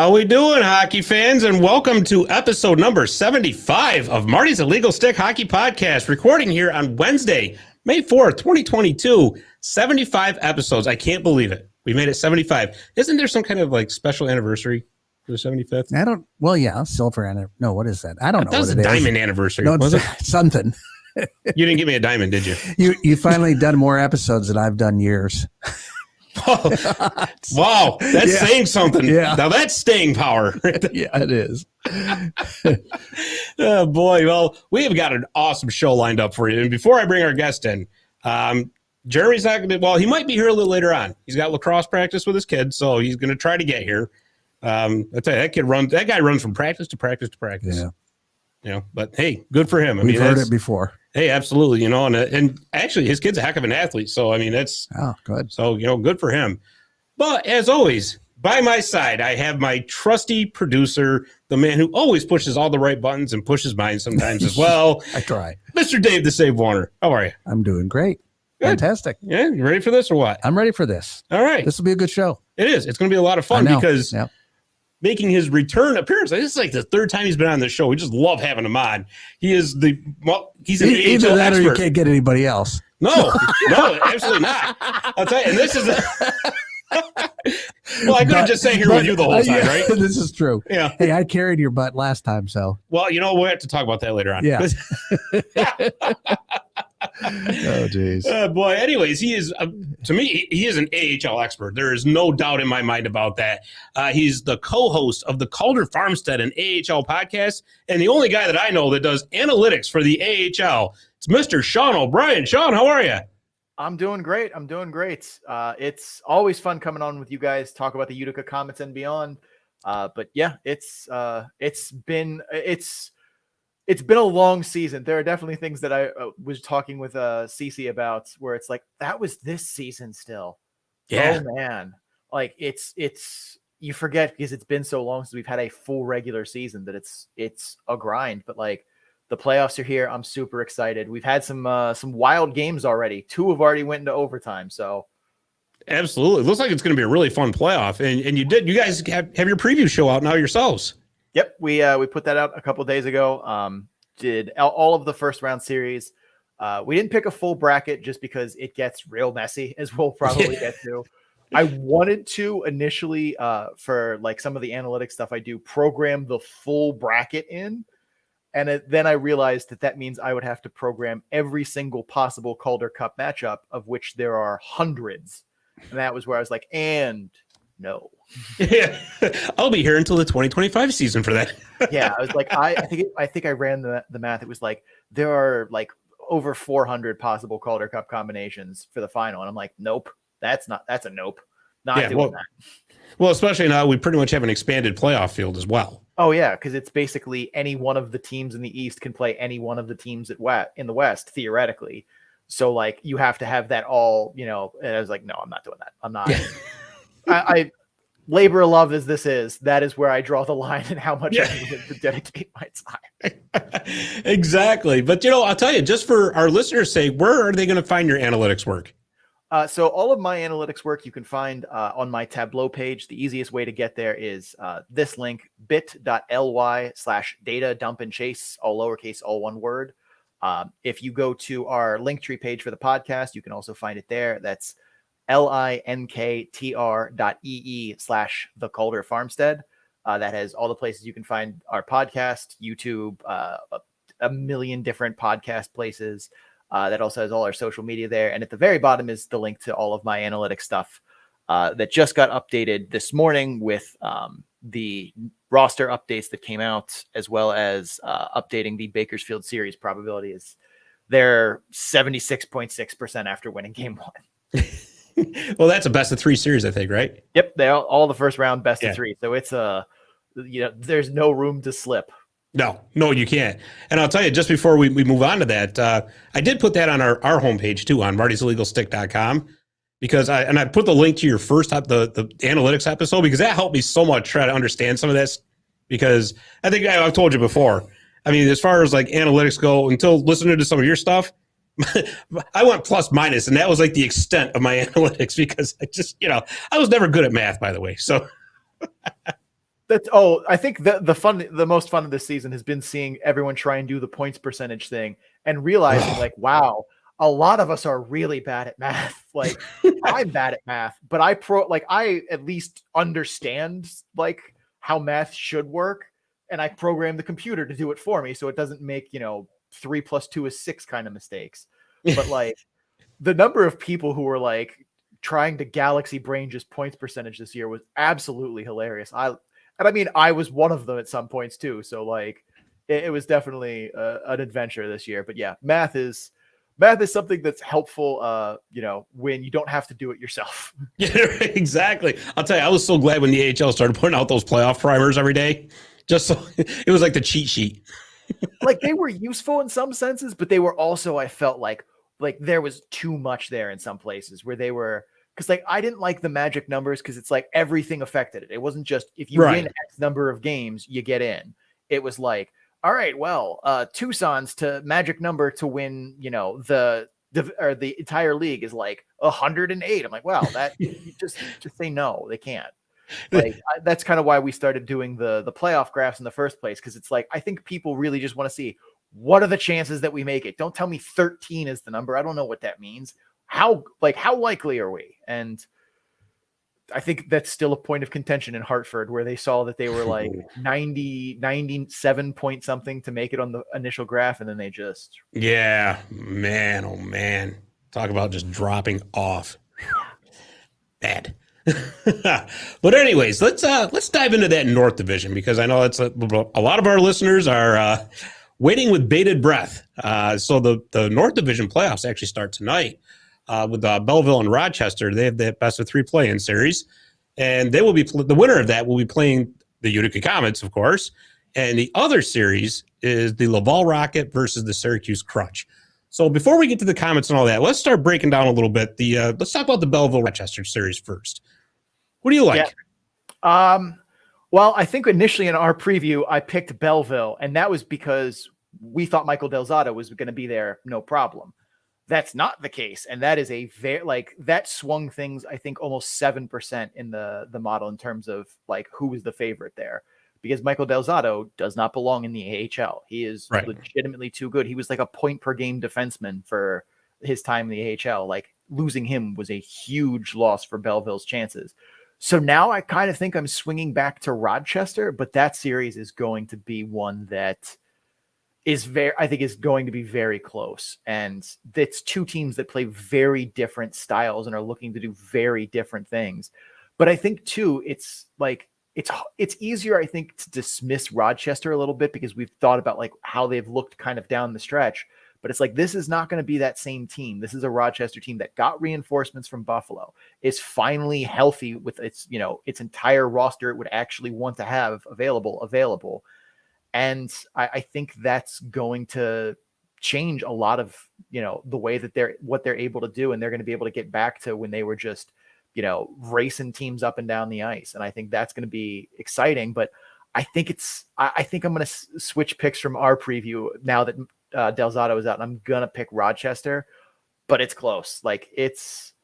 How we doing, hockey fans? And welcome to episode number 75 of Marty's Illegal Stick Hockey Podcast, recording here on Wednesday, May 4th, 2022. 75 episodes. I can't believe it. We made it 75. Isn't there some kind of like special anniversary for the 75th? Silver anniversary. No, what is that? I don't know. That was what a it diamond is. anniversary. No, was it? Something. You didn't give me a diamond, did you? You finally done more episodes than I've done years. Wow, that's saying something. Yeah. Now that's staying power. Yeah, it is. Oh, boy. Well, we have got an awesome show lined up for you. And before I bring our guest in, Jeremy's not going to, well, he might be here a little later on. He's got lacrosse practice with his kids, so he's going to try to get here. I tell you, that guy runs from practice to practice to practice. Yeah. You know, but hey, good for him. We've heard it before. Hey, absolutely. You know, and actually his kid's a heck of an athlete. So, I mean, that's good. So, you know, good for him. But as always, by my side, I have my trusty producer, the man who always pushes all the right buttons and pushes mine sometimes as well. I try. Mr. Dave the Save Warner. How are you? I'm doing great. Good. Fantastic. Yeah, you ready for this or what? I'm ready for this. All right. This will be a good show. It is. It's going to be a lot of fun because making his return appearance, this is like the third time he's been on this show. We just love having him on. He is he's an Either AHL that expert. or you can't get anybody else. No, absolutely not. I'll tell you, and this is well, I couldn't just stay here with you the whole time, right? This is true. Yeah. Hey, I carried your butt last time, so. Well, you know, we'll have to talk about that later on. Yeah. Oh, geez. Boy, anyways, he is, to me, he is an AHL expert. There is no doubt in my mind about that. He's the co-host of the Calder Farmstead and AHL Podcast, and the only guy that I know that does analytics for the AHL. It's Mr. Sean O'Brien. Sean, how are you? I'm doing great. It's always fun coming on with you guys, talk about the Utica Comets and beyond. But yeah, it's been a long season. There are definitely things that I was talking with Cece about where it's like, that was this season still. Yeah. Oh man. Like it's you forget because it's been so long since we've had a full regular season that it's a grind, but like the playoffs are here. I'm super excited. We've had some wild games already. 2 have already went into overtime. So absolutely. It looks like it's going to be a really fun playoff. And you guys have your preview show out now yourselves. Yep, we put that out a couple of days ago. Did all of the first round series. We didn't pick a full bracket just because it gets real messy, as we'll probably get to. I wanted to initially, for like some of the analytics stuff I do, program the full bracket in, and then I realized that means I would have to program every single possible Calder Cup matchup, of which there are hundreds, and that was where I was like, and no. Yeah, I'll be here until the 2025 season for that. Yeah, I was like, I think I ran the math. It was like there are like over 400 possible Calder Cup combinations for the final, and I'm like, nope, that's a nope. Not doing that. Well, especially now we pretty much have an expanded playoff field as well. Oh yeah, because it's basically any one of the teams in the East can play any one of the teams in the West theoretically. So like you have to have that all, you know. And I was like, no, I'm not doing that. I'm not. I labor of love as this is, that is where I draw the line and how much I need to dedicate my time. Exactly. But, you know, I'll tell you, just for our listeners' sake, where are they going to find your analytics work? So all of my analytics work you can find on my Tableau page. The easiest way to get there is this link, bit.ly/data dump and chase, all lowercase, all one word. If you go to our Linktree page for the podcast, you can also find it there. That's linktr.ee/the Calder Farmstead. That has all the places you can find our podcast, YouTube, a million different podcast places. That also has all our social media there. And at the very bottom is the link to all of my analytics stuff that just got updated this morning with the roster updates that came out, as well as updating the Bakersfield series probability. Is they're 76.6% after winning game 1. Well, that's a best of 3 series, I think, right? Yep, they all the first round best of 3. So it's there's no room to slip. No, you can't. And I'll tell you, just before we move on to that, I did put that on our homepage too, on martysillegalstick.com, because I put the link to your first the analytics episode, because that helped me so much try to understand some of this, because I think I've told you before. I mean, as far as like analytics go, until listening to some of your stuff, I went plus minus, and that was like the extent of my analytics, because I just, I was never good at math, by the way. So I think the most fun of this season has been seeing everyone try and do the points percentage thing and realizing like, wow, a lot of us are really bad at math. Like I'm bad at math, but I at least understand like how math should work. And I program the computer to do it for me. So it doesn't make, 3 + 2 is 6 kind of mistakes. But like the number of people who were like trying to galaxy brain just points percentage this year was absolutely hilarious. I was one of them at some points too. So like it was definitely an adventure this year. But yeah, math is something that's helpful, when you don't have to do it yourself. Yeah, exactly. I'll tell you, I was so glad when the AHL started putting out those playoff primers every day. Just so it was like the cheat sheet. Like they were useful in some senses, but they were also, I felt like there was too much there in some places where they were, because like I didn't like the magic numbers because it's like everything affected it. It wasn't just if you win X number of games, you get in. It was like, all right, well, Tucson's magic number to win, the entire league is like 108. I'm like, wow, that you just say no, they can't. Like that's kind of why we started doing the playoff graphs in the first place, because it's like I think people really just want to see what are the chances that we make it. Don't tell me 13 is the number. I don't know what that means. How likely are we? And I think that's still a point of contention in Hartford, where they saw that they were like 97 point something to make it on the initial graph, and then they just man, oh man, talk about just dropping off. Bad. But anyways, let's dive into that North Division, because I know that's a lot of our listeners are waiting with bated breath. So the North Division playoffs actually start tonight with Belleville and Rochester. They have the best of 3 play-in series, and they will be the winner of that will be playing the Utica Comets, of course. And the other series is the Laval Rocket versus the Syracuse Crunch. So before we get to the Comets and all that, let's start breaking down a little bit. Let's talk about the Belleville Rochester series first. What do you like? Yeah. Well, I think initially in our preview, I picked Belleville, and that was because we thought Michael Del Zotto was going to be there, no problem. That's not the case, and that is that swung things, I think, almost 7% in the model in terms of like who was the favorite there, because Michael Del Zotto does not belong in the AHL. He is legitimately too good. He was like a point per game defenseman for his time in the AHL. Like losing him was a huge loss for Belleville's chances. So now I kind of think I'm swinging back to Rochester, but that series is going to be one that is going to be very close. And it's 2 teams that play very different styles and are looking to do very different things. But I think too, it's like, it's easier, I think, to dismiss Rochester a little bit because we've thought about like how they've looked kind of down the stretch. But it's like, this is not going to be that same team. This is a Rochester team that got reinforcements from Buffalo, is finally healthy with its entire roster it would actually want to have available. And I think that's going to change a lot of, the way that what they're able to do. And they're going to be able to get back to when they were just, racing teams up and down the ice. And I think that's going to be exciting. But I think I'm going to switch picks from our preview now that Del Zotto is out, and I'm gonna pick Rochester, but it's close. Like it's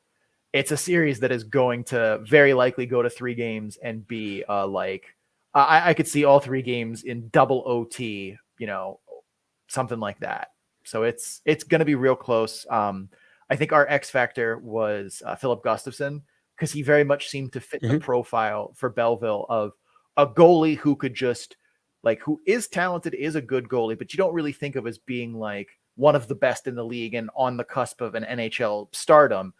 a series that is going to very likely go to 3 games and be I could see all 3 games in double OT, something like that. So it's gonna be real close. I think our X factor was Philip Gustafson, because he very much seemed to fit the profile for Belleville of a goalie who could just who is talented, is a good goalie, but you don't really think of as being like one of the best in the league and on the cusp of an NHL stardom,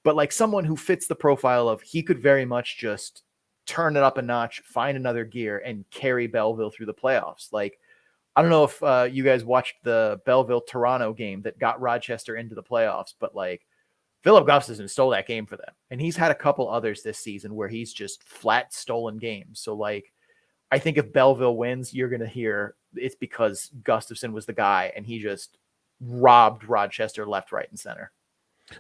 but like someone who fits the profile of he could very much just turn it up a notch, find another gear, and carry Belleville through the playoffs. Like, I don't know if you guys watched the Belleville-Toronto game that got Rochester into the playoffs, but like Philip Gustafson stole that game for them. And he's had a couple others this season where he's just flat stolen games. So like, I think if Belleville wins, you're going to hear it's because Gustafson was the guy and he just robbed Rochester left, right, and center.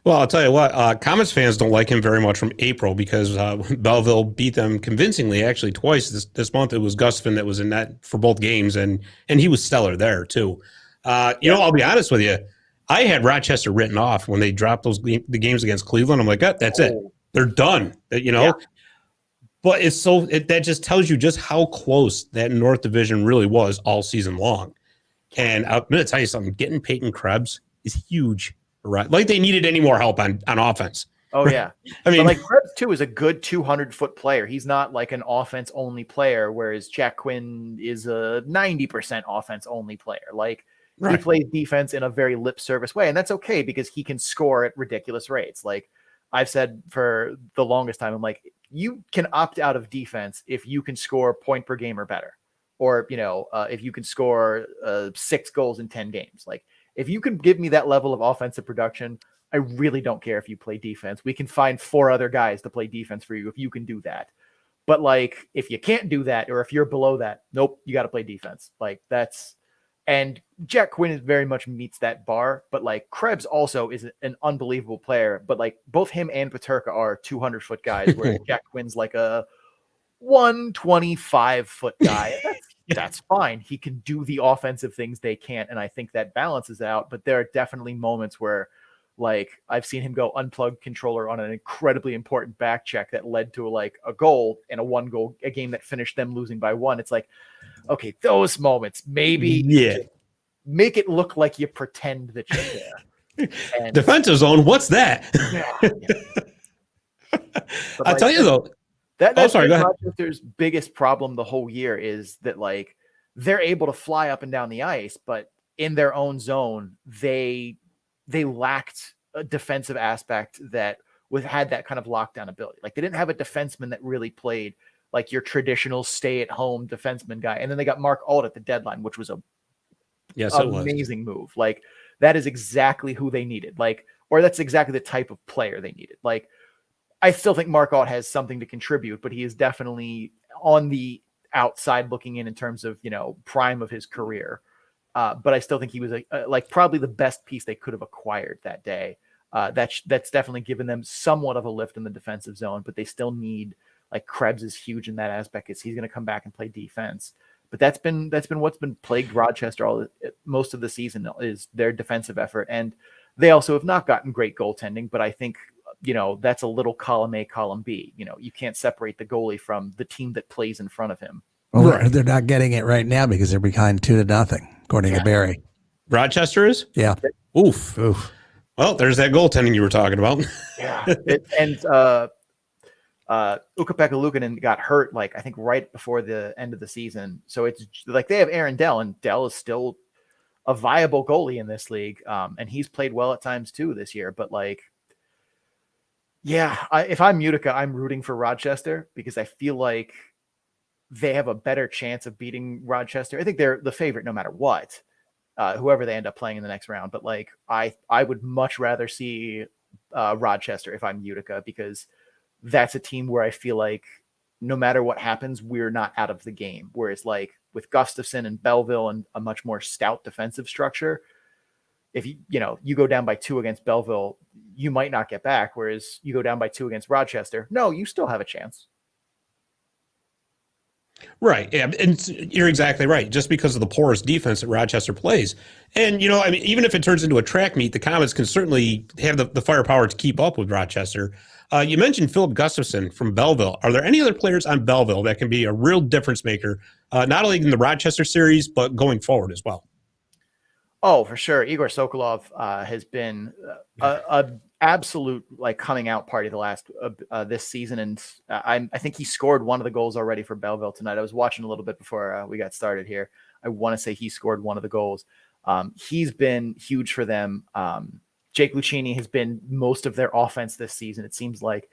Well, I'll tell you what, Comets fans don't like him very much from April because Belleville beat them convincingly, actually twice this month. It was Gustafson that was in that for both games, and he was stellar there too. I'll be honest with you. I had Rochester written off when they dropped the games against Cleveland. I'm like, that's it. They're done. But that just tells you just how close that North Division really was all season long. And I'm going to tell you something, getting Peyton Krebs is huge, right? Like they needed any more help on offense. Oh yeah. I mean, but like Krebs too is a good 200-foot player. He's not like an offense only player, whereas Jack Quinn is a 90% offense only player. Like he plays defense in a very lip service way, and that's okay because he can score at ridiculous rates. Like I've said for the longest time, I'm like, you can opt out of defense if you can score point per game or better, or if you can score 6 goals in 10 games. Like if you can give me that level of offensive production, I really don't care if you play defense. We can find 4 other guys to play defense for you if you can do that. But like if you can't do that, or if you're below that, nope, you got to play defense. Like that's, and Jack Quinn very much meets that bar. But like Krebs also is an unbelievable player. But like both him and Peterka are 200-foot guys, where Jack Quinn's like a 125-foot guy. That's fine. He can do the offensive things they can't, and I think that balances out. But there are definitely moments where, like, I've seen him go unplugged controller on an incredibly important back check that led to like a goal and a game that finished them losing by 1. It's like, okay, those moments, maybe make it look like you pretend that you're there. And, defensive zone, what's that? I'll tell you though. That's sorry, go ahead. Rochester's biggest problem the whole year is that like they're able to fly up and down the ice, but in their own zone, they lacked a defensive aspect that had that kind of lockdown ability. Like they didn't have a defenseman that really played like your traditional stay-at-home defenseman guy. And then they got Mark Ault at the deadline, which was amazing move. Like that is exactly who they needed. Like, or that's exactly the type of player they needed. Like, I still think Mark Ault has something to contribute, but he is definitely on the outside looking in terms of, prime of his career. But I still think he was like probably the best piece they could have acquired that day. That's definitely given them somewhat of a lift in the defensive zone, but they still need, like, Krebs is huge in that aspect, is he's going to come back and play defense. But that's been what's been plagued Rochester most of the season, is their defensive effort. And they also have not gotten great goaltending, but I think, that's a little column A, column B. You can't separate the goalie from the team that plays in front of him. Well, they're not getting it right now because they're behind 2-0, according to Barry. Rochester is? Yeah. Oof. Well, there's that goaltending you were talking about. Yeah. Ukko-Pekka Luukkonen got hurt, like, I think right before the end of the season. So it's like they have Aaron Dell, and Dell is still a viable goalie in this league. And he's played well at times too this year. But like, if I'm Utica, I'm rooting for Rochester because I feel like they have a better chance of beating Rochester. I think they're the favorite no matter what, whoever they end up playing in the next round. But like, I would much rather see Rochester if I'm Utica, because that's a team where I feel like no matter what happens, we're not out of the game. Whereas like with Gustafson and Belleville and a much more stout defensive structure, if you go down by 2 against Belleville, you might not get back. Whereas you go down by 2 against Rochester, no, you still have a chance. Right. Yeah. And you're exactly right. Just because of the porous defense that Rochester plays. And, even if it turns into a track meet, the Comets can certainly have the firepower to keep up with Rochester. You mentioned Philip Gustafson from Belleville. Are there any other players on Belleville that can be a real difference maker, not only in the Rochester series, but going forward as well? Oh, for sure. Igor Sokolov has been a absolute like coming out party the last this season, and I think he scored one of the goals already for Belleville tonight. I was watching a little bit before we got started here. I want to say he scored one of the goals. He's been huge for them. Jake Lucini has been most of their offense this season. It seems like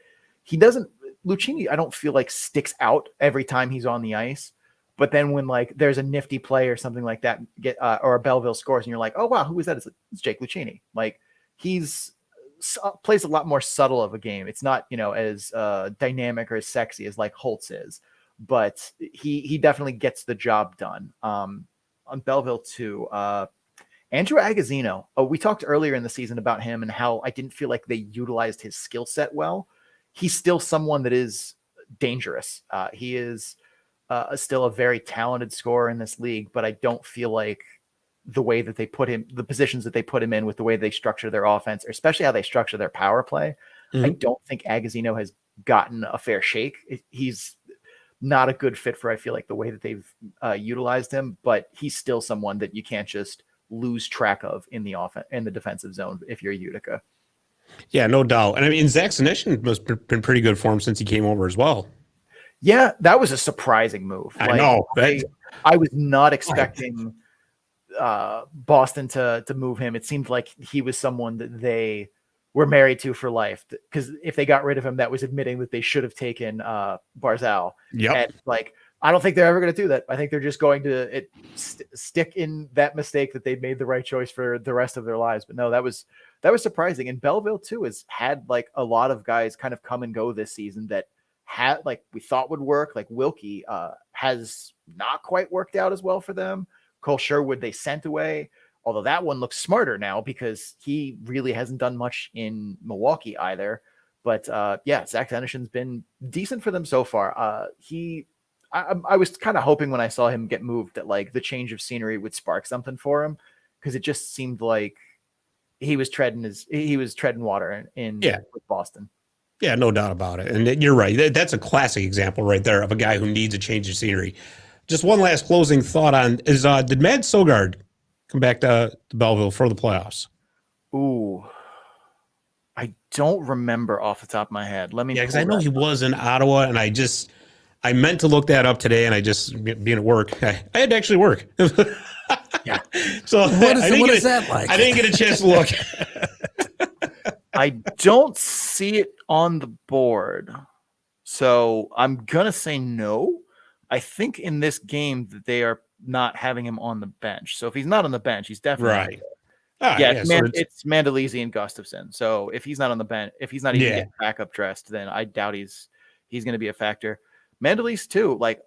Lucini, I don't feel like sticks out every time he's on the ice. But then when like there's a nifty play or something like that, or a Belleville scores, and you're like, oh wow, who is that? It's Jake Lucini. Like he's plays a lot more subtle of a game. It's not as dynamic or as sexy as like Holtz is, but he definitely gets the job done. On Belleville too, Andrew Agazzino. We talked earlier in the season about him and how I didn't feel like they utilized his skill set well. He's still someone that is dangerous. He is still a very talented scorer in this league, but I don't feel like the way that they put him, the positions that they put him in with the way they structure their offense, or especially how they structure their power play, I don't think Agazzino has gotten a fair shake. He's not a good fit for, I feel like, the way that they've utilized him, but he's still someone that you can't just lose track of in the defensive zone if you're Utica. Yeah, no doubt. And I mean, Zach Senyshyn has been pretty good for him since he came over as well. Yeah, that was a surprising move. I know. I was not expecting Boston to move him. It seemed like he was someone that they were married to for life, because if they got rid of him, that was admitting that they should have taken Barzal. Yep. And I don't think they're ever going to do that. I think they're just going to stick in that mistake that they made the right choice for the rest of their lives. But no, that was surprising. And Belleville too has had like a lot of guys kind of come and go this season that had we thought would work. Like Wilkie has not quite worked out as well for them. Cole Sherwood they sent away, although that one looks smarter now because he really hasn't done much in Milwaukee either. But Zach Senyshyn's been decent for them so far. I was kind of hoping when I saw him get moved that like the change of scenery would spark something for him, because it just seemed like he was treading water with Boston. Yeah, no doubt about it. And you're right. That's a classic example right there of a guy who needs a change of scenery. Just one last closing thought on is did Matt Sogard come back to Belleville for the playoffs? Ooh, I don't remember off the top of my head. Let me. Yeah, because I know he was in Ottawa, and I meant to look that up today, and I just being at work, I had to actually work. Yeah. So what is that like? I didn't get a chance to look. I don't see it on the board, so I'm gonna say no. I think in this game that they are not having him on the bench. So if he's not on the bench, he's definitely right. It's Mandolese and Gustafson. So if he's not on the bench, if he's not even getting backup dressed, then I doubt he's going to be a factor. Mandolese too, like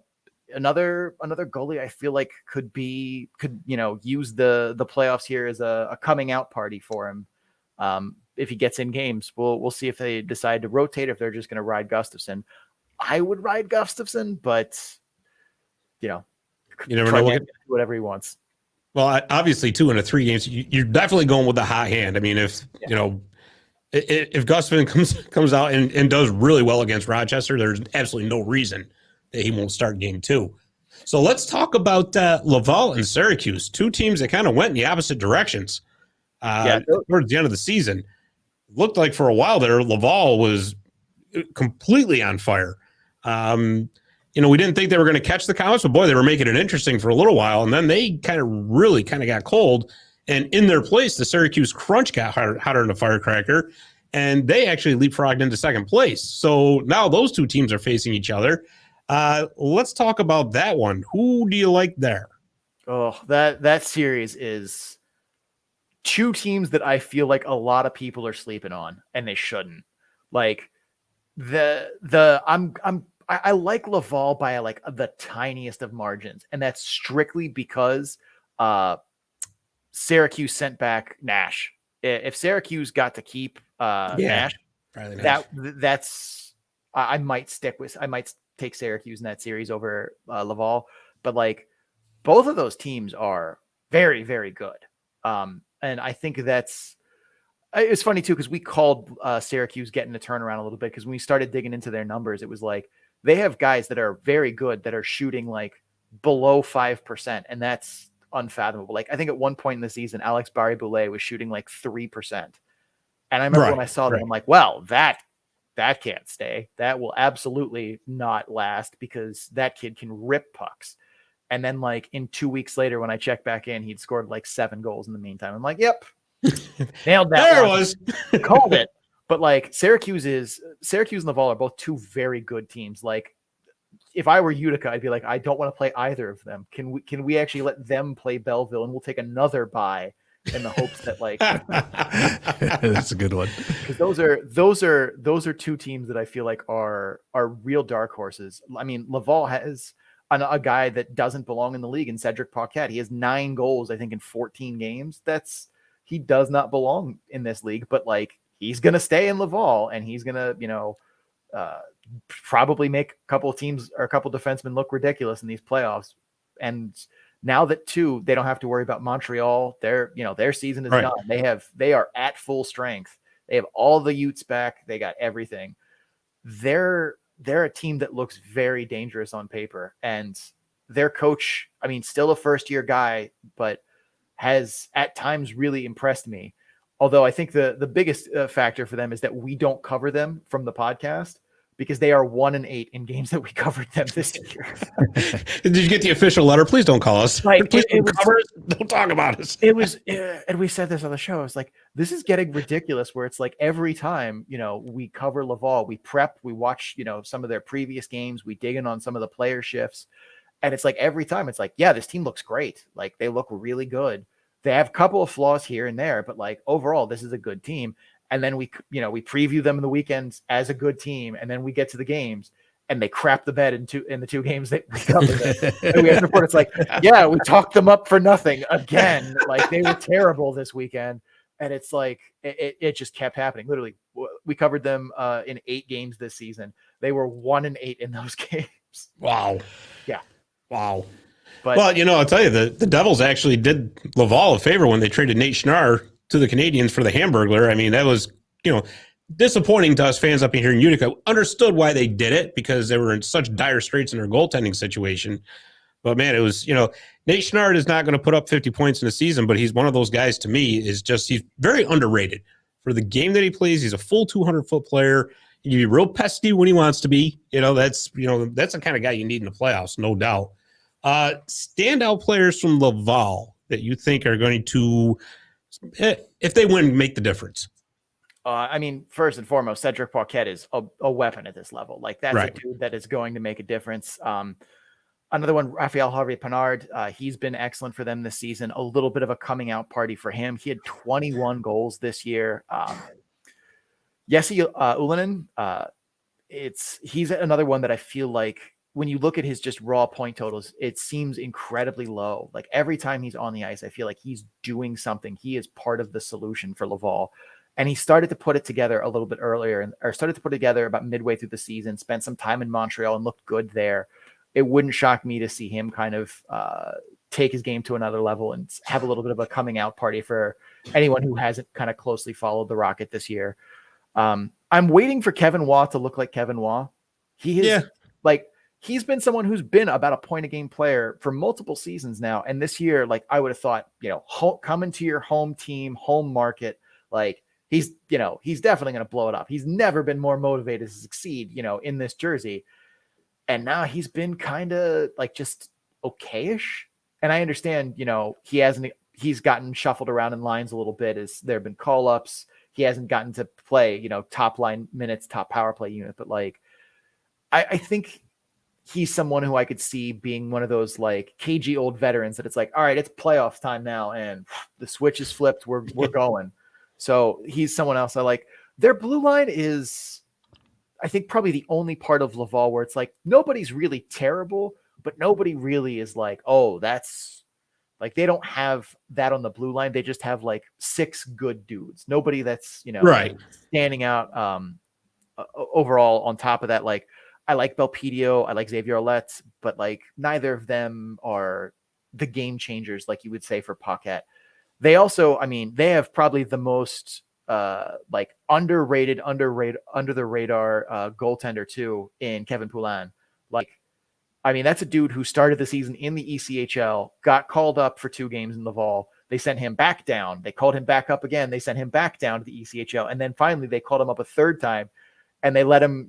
another goalie I feel like could use the playoffs here as a coming out party for him. If he gets in games, we'll see if they decide to rotate, if they're just going to ride Gustafson. I would ride Gustafson, but you never know. Whatever he wants. Well, obviously, too, in a 3 games, you're definitely going with the hot hand. I mean, if Gustafson comes out and does really well against Rochester, there's absolutely no reason that he won't start game 2. So let's talk about Laval and Syracuse, 2 teams that kind of went in the opposite directions towards the end of the season. Looked like for a while there, Laval was completely on fire. We didn't think they were going to catch the Comets, but boy, they were making it interesting for a little while. And then they really got cold. And in their place, the Syracuse Crunch got hotter than a firecracker. And they actually leapfrogged into second place. So now those 2 teams are facing each other. Let's talk about that one. Who do you like there? Oh, that series is 2 teams that I feel like a lot of people are sleeping on, and they shouldn't. Like I like Laval by like the tiniest of margins, and that's strictly because Syracuse sent back Nash. If Syracuse got to keep Nash, I might take Syracuse in that series over Laval. But like both of those teams are very, very good, and I think it's funny too because we called Syracuse getting a turnaround a little bit, because when we started digging into their numbers, it was like they have guys that are very good that are shooting like below 5%, and that's unfathomable. Like I think at one point in the season, Alex Barré-Boulet was shooting like 3%, and I remember when I saw that, I'm like, well, that can't stay. That will absolutely not last, because that kid can rip pucks. And then like in 2 weeks later, when I checked back in, he'd scored like 7 goals in the meantime. I'm like, yep, nailed that. There it was. Called it. But like Syracuse and Laval are both 2 very good teams. Like if I were Utica, I'd be like, I don't want to play either of them. Can we actually let them play Belleville, and we'll take another bye in the hopes that like that's a good one. Because those are 2 teams that I feel like are real dark horses. I mean, Laval has a guy that doesn't belong in the league in Cedric Paquette. He has 9 goals, I think, in 14 games. He does not belong in this league, but like he's going to stay in Laval, and he's going to, probably make a couple of teams or a couple of defensemen look ridiculous in these playoffs. And now that they don't have to worry about Montreal. Their season is done. They are at full strength. They have all the Utes back. They got everything. they're a team that looks very dangerous on paper, and their coach, I mean, still a first-year guy, but has at times really impressed me. Although I think the biggest factor for them is that we don't cover them from the podcast, because they are 1-8 in games that we covered them this year. Did you get the official letter? Please don't call us. Like, Please don't talk about us. It was, and we said this on the show. It's like, this is getting ridiculous, where it's like every time, we cover Laval, we prep, we watch, some of their previous games, we dig in on some of the player shifts. And it's like, every time it's like, yeah, this team looks great. Like, they look really good. They have a couple of flaws here and there, but like overall, this is a good team. And then we preview them in the weekends as a good team, and then we get to the games and they crap the bed in the two games that we covered. And we have to report, it's like, yeah, we talked them up for nothing again. Like, they were terrible this weekend, and it's like it just kept happening. Literally, we covered them in 8 games this season. They were 1-8 in those games. Wow. Yeah. Wow. But, well, I'll tell you, the Devils actually did Laval a favor when they traded Nate Schnarr to the Canadians for the Hamburglar. I mean, that was, disappointing to us fans up here in Utica. Understood why they did it, because they were in such dire straits in their goaltending situation. But man, it was, Nate Schnarr is not going to put up 50 points in a season, but he's one of those guys, to me, he's very underrated for the game that he plays. He's a full 200-foot player. He can be real pesky when he wants to be. That's the kind of guy you need in the playoffs, no doubt. Standout players from Laval that you think are going to, if they win, make the difference? I mean, first and foremost, Cedric Paquette is a weapon at this level. Like, that's right. A dude that is going to make a difference. Another one, Rafael Harvey Pinard. He's been excellent for them this season. A little bit of a coming out party for him. He had 21 goals this year. Jesse Ullinen, he's another one that I feel like, when you look at his just raw point totals, it seems incredibly low. Like, every time he's on the ice, I feel like he's doing something. He is part of the solution for Laval. And he started to put it together a little bit earlier, or started to put it together about midway through the season, spent some time in Montreal and looked good there. It wouldn't shock me to see him kind of take his game to another level and have a little bit of a coming out party for anyone who hasn't kind of closely followed the Rocket this year. I'm waiting for Kevin Waugh to look like Kevin Waugh. He's been someone who's been about a point a game player for multiple seasons now. And this year, like, I would have thought, coming to your home team, home market, like, he's definitely going to blow it up. He's never been more motivated to succeed, in this jersey. And now he's been kind of like just okayish. And I understand, he's gotten shuffled around in lines a little bit as there have been call ups. He hasn't gotten to play, top line minutes, top power play unit. But like, I think he's someone who I could see being one of those like cagey old veterans that it's like, all right, it's playoff time now, and the switch is flipped. We're going. So he's someone else I like. Their blue line is, I think, probably the only part of Laval where it's like, nobody's really terrible, but nobody really is like, oh, that's like, they don't have that on the blue line. They just have like 6 good dudes. Nobody that's, right, standing out overall. On top of that, like, I like Belpedio, I like Xavier Ouellette, but like, neither of them are the game changers, like you would say for Paquette. They also, I mean, they have probably the most like underrated, under the radar goaltender too in Kevin Poulin. Like, I mean, that's a dude who started the season in the ECHL, got called up for 2 games in Laval. They sent him back down. They called him back up again. They sent him back down to the ECHL. And then finally they called him up a 3rd time, and they let him,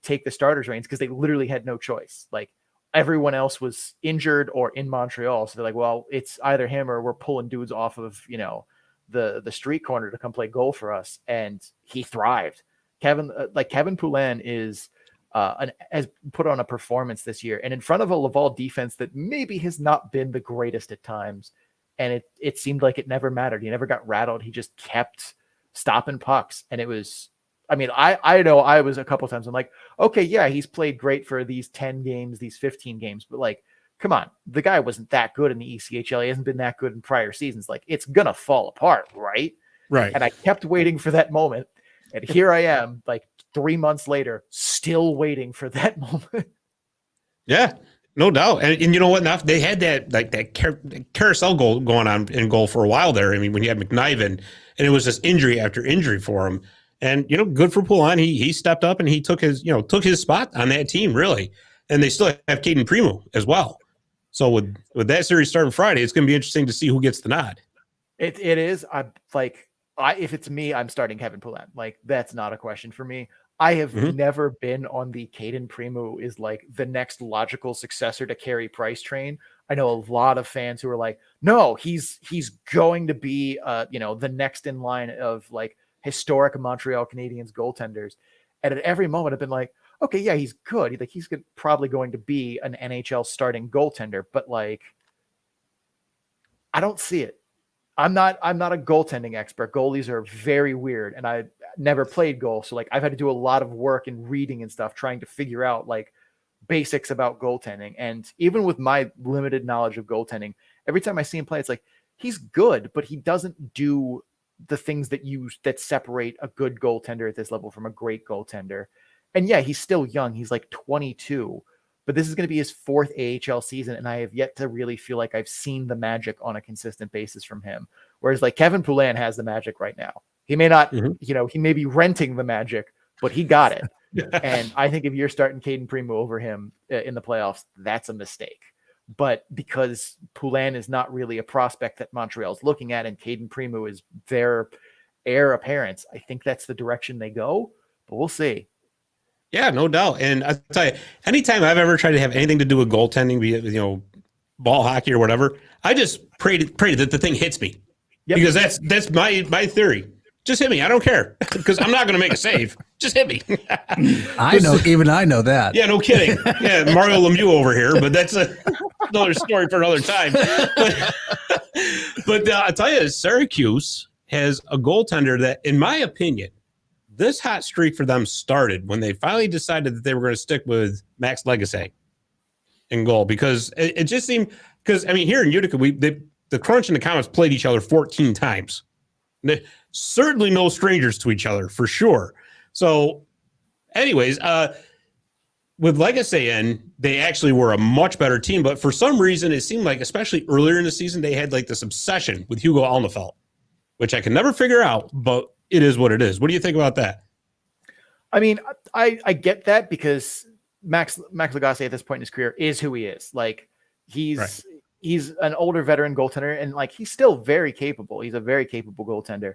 take the starters reins because they literally had no choice. Like, everyone else was injured or in Montreal. So they're like, well, it's either him or we're pulling dudes off of, the street corner to come play goal for us. And he thrived. Kevin Poulin is has put on a performance this year, and in front of a Laval defense that maybe has not been the greatest at times. And it seemed like it never mattered. He never got rattled. He just kept stopping pucks. And it was, I mean, I know I was a couple times, I'm like, okay, yeah, he's played great for these 10 games, these 15 games, but like, come on, the guy wasn't that good in the ECHL. He hasn't been that good in prior seasons. Like, it's going to fall apart, right? Right. And I kept waiting for that moment. And here I am, like 3 months later, still waiting for that moment. Yeah, no doubt. And you know what? They had that carousel goal going on in goal for a while there. I mean, when you had McNiven, and it was just injury after injury for him. And, good for Poulin. He stepped up and he took his spot on that team, really. And they still have Caden Primo as well. So with that series starting Friday, it's going to be interesting to see who gets the nod. It is. If it's me, I'm starting Kevin Poulin. Like, that's not a question for me. I have never been on the Caden Primo is like the next logical successor to Carey Price train. I know a lot of fans who are like, no, he's going to be, the next in line of like historic Montreal Canadiens goaltenders. And at every moment I've been like, okay, yeah, he's good. He's probably going to be an NHL starting goaltender, but like, I don't see it. I'm not a goaltending expert. Goalies are very weird, and I never played goal. So like I've had to do a lot of work and reading and stuff, trying to figure out like basics about goaltending. And even with my limited knowledge of goaltending, every time I see him play, it's like, he's good, but he doesn't do the things that separate a good goaltender at this level from a great goaltender. And yeah, he's still young. He's like 22, but this is going to be his fourth AHL season. And I have yet to really feel like I've seen the magic on a consistent basis from him. Whereas like Kevin Poulin has the magic right now. He may not, he may be renting the magic, but he got it. And I think if you're starting Caden Primo over him in the playoffs, that's a mistake. But because Poulin is not really a prospect that Montreal's looking at, and Caden Primo is their heir apparent, I think that's the direction they go, but we'll see. Yeah, no doubt. And I tell you, anytime I've ever tried to have anything to do with goaltending, be it, ball hockey or whatever, I just pray that the thing hits me. Yep. Because that's my theory. Just hit me. I don't care, because I'm not going to make a save. Just hit me. I know that. Yeah, no kidding. Yeah, Mario Lemieux over here, but that's another story for another time. But I'll tell you, Syracuse has a goaltender that, in my opinion, this hot streak for them started when they finally decided that they were going to stick with Max Legacy in goal, because it just seemed, here in Utica, the Crunch and the Comets played each other 14 times. They're certainly no strangers to each other, for sure. So anyways, with Legacy in, they actually were a much better team, but for some reason it seemed like, especially earlier in the season, they had like this obsession with Hugo Alnefelt, which I can never figure out, but it is what it is. What do you think about that? I mean, I get that, because Max Legacy at this point in his career is who he is. Like, he's an older veteran goaltender, and like, he's still very capable. He's a very capable goaltender.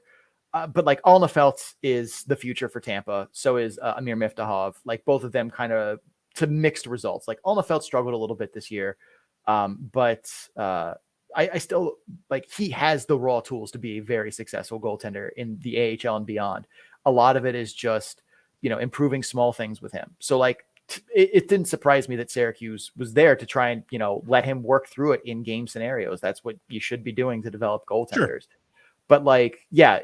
But like, Alnefelt is the future for Tampa. So is Amir Miftahov. Like, both of them kind of to mixed results. Like, Alnefelt struggled a little bit this year. But I still like, he has the raw tools to be a very successful goaltender in the AHL and beyond. A lot of it is just, improving small things with him. So like, it didn't surprise me that Syracuse was there to try and, let him work through it in game scenarios. That's what you should be doing to develop goaltenders. Sure. But like, yeah,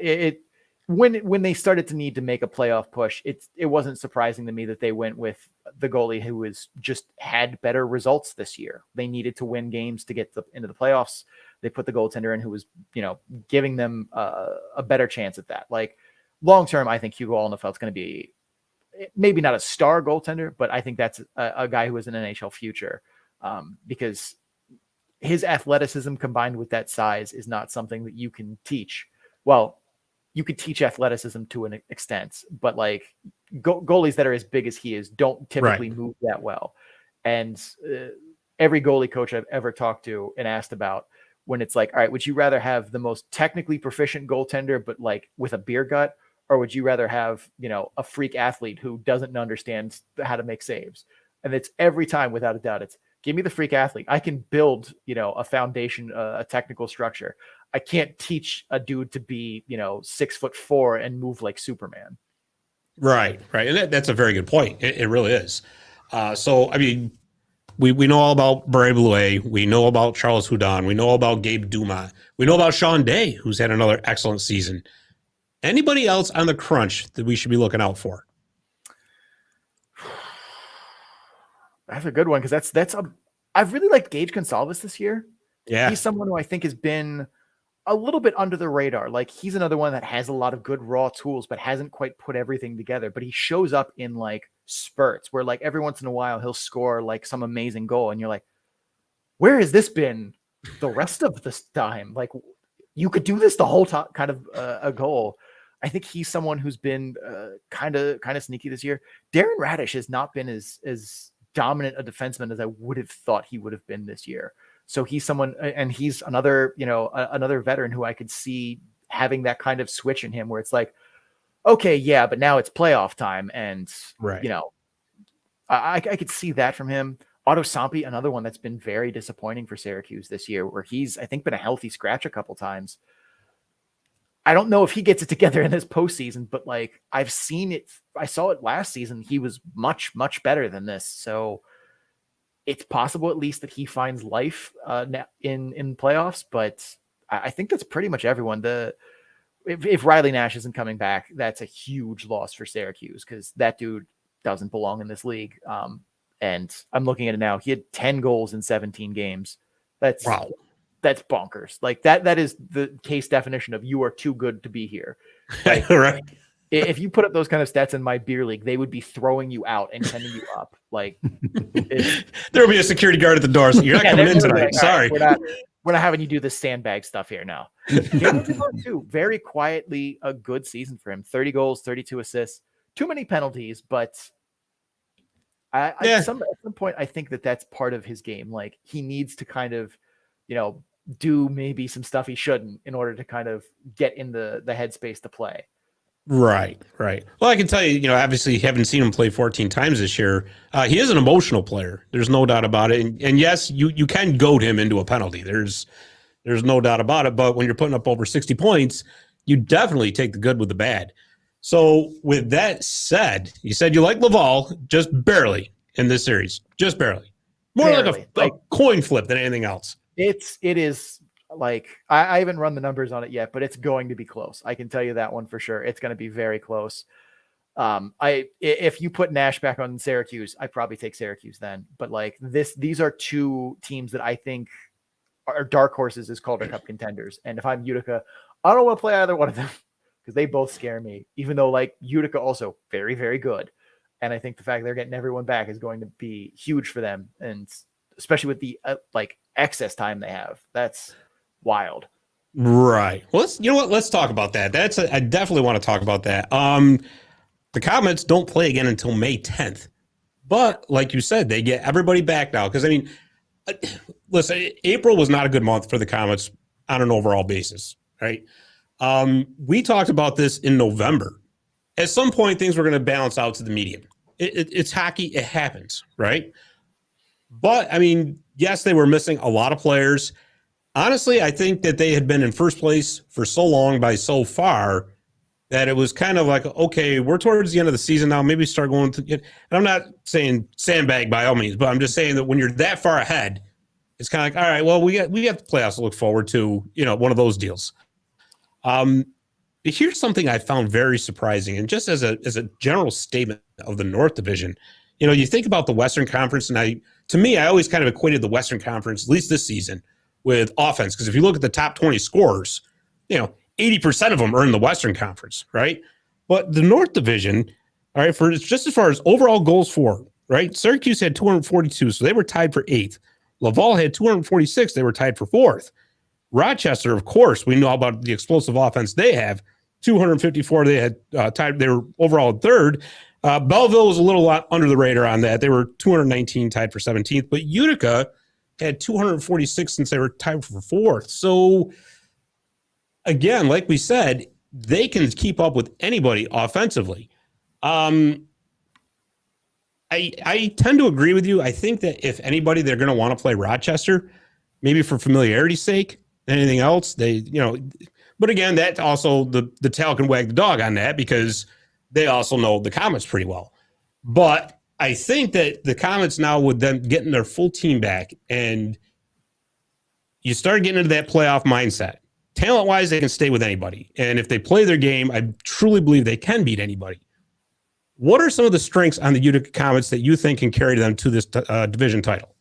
when they started to need to make a playoff push, it wasn't surprising to me that they went with the goalie who was just had better results this year. They needed to win games to get into the playoffs. They put the goaltender in who was, giving them a better chance at that. Like, long term, I think Hugo Alnefelt's going to be maybe not a star goaltender, but I think that's a guy who has an NHL future, because his athleticism combined with that size is not something that you can teach. Well, you could teach athleticism to an extent, but like goalies that are as big as he is don't typically move that well. And every goalie coach I've ever talked to and asked about, when it's like, all right, would you rather have the most technically proficient goaltender, but like with a beer gut, or would you rather have, a freak athlete who doesn't understand how to make saves? And it's every time, without a doubt, it's give me the freak athlete. I can build, a foundation, a technical structure. I can't teach a dude to be, 6'4" and move like Superman. Right. And that's a very good point. It really is. So, I mean, we know all about Bray Bleuet. We know about Charles Houdon. We know about Gabe Dumas. We know about Sean Day, who's had another excellent season. Anybody else on the Crunch that we should be looking out for? That's a good one, because I've really liked Gage Gonsalves this year. Yeah. He's someone who I think has been a little bit under the radar. Like, he's another one that has a lot of good raw tools, but hasn't quite put everything together. But he shows up in like spurts where like every once in a while he'll score like some amazing goal. And you're like, where has this been the rest of this time? Like, you could do this the whole time, kind of a goal. I think he's someone who's been kind of sneaky this year. Darren Radish has not been as dominant a defenseman as I would have thought he would have been this year. So he's someone, and he's another, another veteran who I could see having that kind of switch in him where it's like, okay, yeah, but now it's playoff time. And, I could see that from him. Otto Sampi, another one that's been very disappointing for Syracuse this year, where he's, I think, been a healthy scratch a couple times. I don't know if he gets it together in this postseason, but like I've seen it. I saw it last season. He was much, much better than this. So it's possible at least that he finds life in playoffs, but I think that's pretty much everyone. If Riley Nash isn't coming back, that's a huge loss for Syracuse because that dude doesn't belong in this league. And I'm looking at it now. He had 10 goals in 17 games. That's wow. That's bonkers. Like that is the case definition of you are too good to be here. Like, right. If you put up those kind of stats in my beer league, they would be throwing you out and sending you up. Like there will be a security guard at the door. So you're not coming in tonight. Like, sorry. Right, we're not having you do this sandbag stuff here now. Too. Very quietly a good season for him. 30 goals, 32 assists, too many penalties, but at some point, I think that's part of his game. Like he needs to kind of, do maybe some stuff he shouldn't in order to kind of get in the headspace to play. Right. Well, I can tell you, obviously you haven't seen him play 14 times this year. He is an emotional player. There's no doubt about it. And yes, you can goad him into a penalty. There's no doubt about it. But when you're putting up over 60 points, you definitely take the good with the bad. So with that said, you said you like Laval just barely in this series, just barely. More barely. like a coin flip than anything else. It is like I haven't run the numbers on it yet, but it's going to be close. I can tell you that one for sure. It's going to be very close. If you put Nash back on Syracuse, I'd probably take Syracuse then. But like these are two teams that I think are dark horses as Calder Cup contenders. And if I'm Utica, I don't want to play either one of them because they both scare me. Even though like Utica also very, very good. And I think the fact they're getting everyone back is going to be huge for them, and especially with the excess time they have. That's wild. Right. Well, let's talk about that. I definitely want to talk about that. The Comets don't play again until May 10th. But like you said, they get everybody back now. Because, listen, April was not a good month for the Comets on an overall basis, right? We talked about this in November. At some point, things were going to balance out to the median. It's hockey. It happens, right? But, yes, they were missing a lot of players. Honestly, I think that they had been in first place for so long by so far that it was kind of like, okay, we're towards the end of the season now. Maybe start going to – and I'm not saying sandbag by all means, but I'm just saying that when you're that far ahead, it's kind of like, all right, well, we got the playoffs to look forward to, one of those deals. Here's something I found very surprising, and just as a general statement of the North Division, you think about the Western Conference, and to me, I always kind of equated the Western Conference, at least this season, with offense. Because if you look at the top 20 scorers, 80% of them are in the Western Conference, right? But the North Division, all right, for just as far as overall goals for, right? Syracuse had 242, so they were tied for 8th. Laval had 246, they were tied for 4th. Rochester, of course, we know about the explosive offense they have. 254, they had tied. They were overall 3rd. Belleville was a little lot under the radar on that. They were 219, tied for 17th. But Utica had 246 since they were tied for 4th. So, again, like we said, they can keep up with anybody offensively. I tend to agree with you. I think that if anybody, they're going to want to play Rochester, maybe for familiarity's sake than anything else. But again, that also the tail can wag the dog on that because they also know the Comets pretty well. But I think that the Comets now with them getting their full team back and you start getting into that playoff mindset. Talent-wise, they can stay with anybody. And if they play their game, I truly believe they can beat anybody. What are some of the strengths on the Utica Comets that you think can carry them to this division title?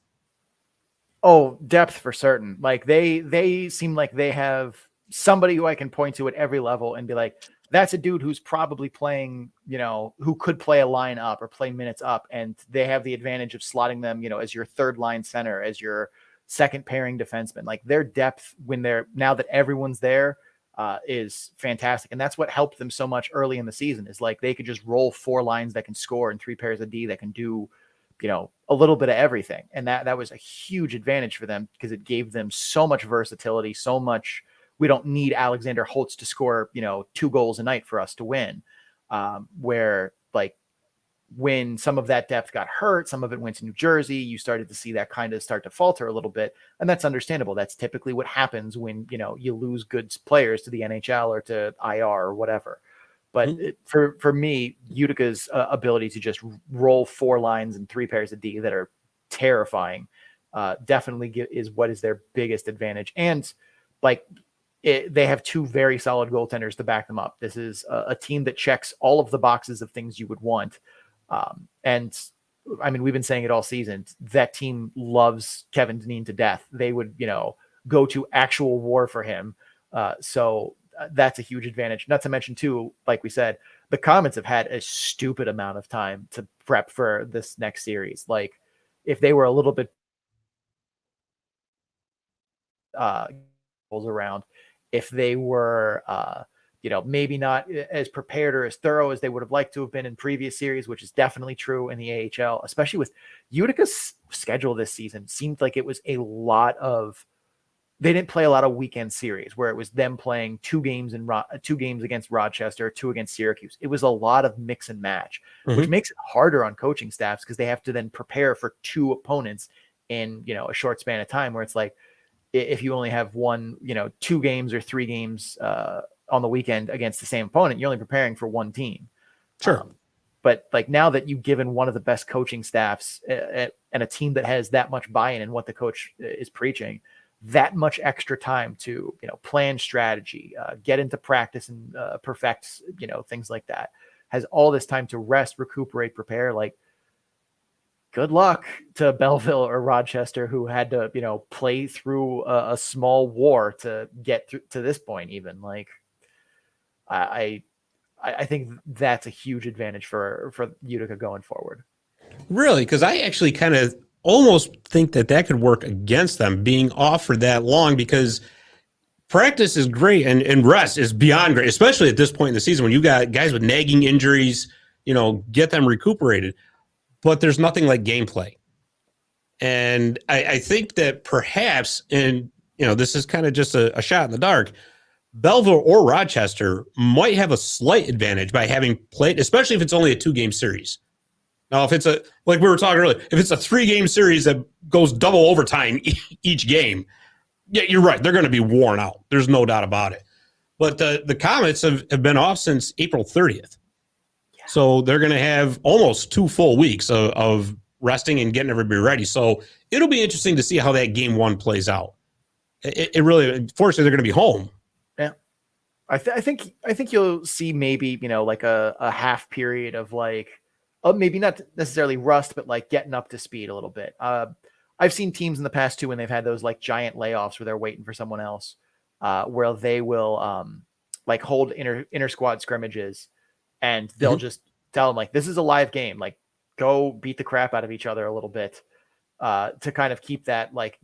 Oh, depth for certain. Like they seem like they have somebody who I can point to at every level and be like, that's a dude who's probably playing, who could play a line up or play minutes up. And they have the advantage of slotting them, as your 3rd line center, as your second pairing defenseman. Like their depth now that everyone's there, is fantastic. And that's what helped them so much early in the season, is like they could just roll 4 lines that can score and 3 pairs of D that can do, a little bit of everything. And that was a huge advantage for them, because it gave them so much versatility, so much. We don't need Alexander Holtz to score, 2 goals a night for us to win. Where like when some of that depth got hurt, some of it went to New Jersey, you started to see that kind of start to falter a little bit. And that's understandable. That's typically what happens when, you lose good players to the NHL or to IR or whatever. But for me, Utica's ability to just roll 4 lines and 3 pairs of D that are terrifying definitely is what is their biggest advantage. And like they have 2 very solid goaltenders to back them up. This is a team that checks all of the boxes of things you would want. And I mean, we've been saying it all season. That team loves Kevin Dineen to death. They would, go to actual war for him. So that's a huge advantage. Not to mention too, like we said, the Comets have had a stupid amount of time to prep for this next series. Like if they were a little bit around, if they were, maybe not as prepared or as thorough as they would have liked to have been in previous series, which is definitely true in the AHL, especially with Utica's schedule this season. Seemed like it was they didn't play a lot of weekend series where it was them playing 2 games against Rochester, 2 against Syracuse. It was a lot of mix and match, which makes it harder on coaching staffs, because they have to then prepare for 2 opponents in, a short span of time, where it's like, if you only have 2 games or 3 games on the weekend against the same opponent, you're only preparing for 1 team. Sure. But like now that you've given one of the best coaching staffs and a team that has that much buy-in in what the coach is preaching, that much extra time to, plan strategy, get into practice and perfect, things like that, has all this time to rest, recuperate, prepare. Like, good luck to Belleville or Rochester, who had to, play through a small war to get to this point. Even like, I think that's a huge advantage for Utica going forward. Really? Because I actually kind of almost think that could work against them being off for that long, because practice is great and rest is beyond great, especially at this point in the season when you got guys with nagging injuries, get them recuperated. But there's nothing like gameplay. And I think that perhaps, and this is kind of just a shot in the dark, Belleville or Rochester might have a slight advantage by having played, especially if it's only a 2-game series. Now, if it's like we were talking earlier, if it's a 3-game series that goes double overtime each game, yeah, you're right. They're going to be worn out. There's no doubt about it. But the Comets have been off since April 30th. Yeah. So they're going to have almost 2 full weeks of resting and getting everybody ready. So it'll be interesting to see how that game 1 plays out. It really, fortunately, they're going to be home. Yeah. I think you'll see maybe, like a half period of like, maybe not necessarily rust, but like getting up to speed a little bit. I've seen teams in the past too, when they've had those like giant layoffs where they're waiting for someone else, where they will like hold inter squad scrimmages, and they'll just tell them like, this is a live game, like go beat the crap out of each other a little bit, to kind of keep that like,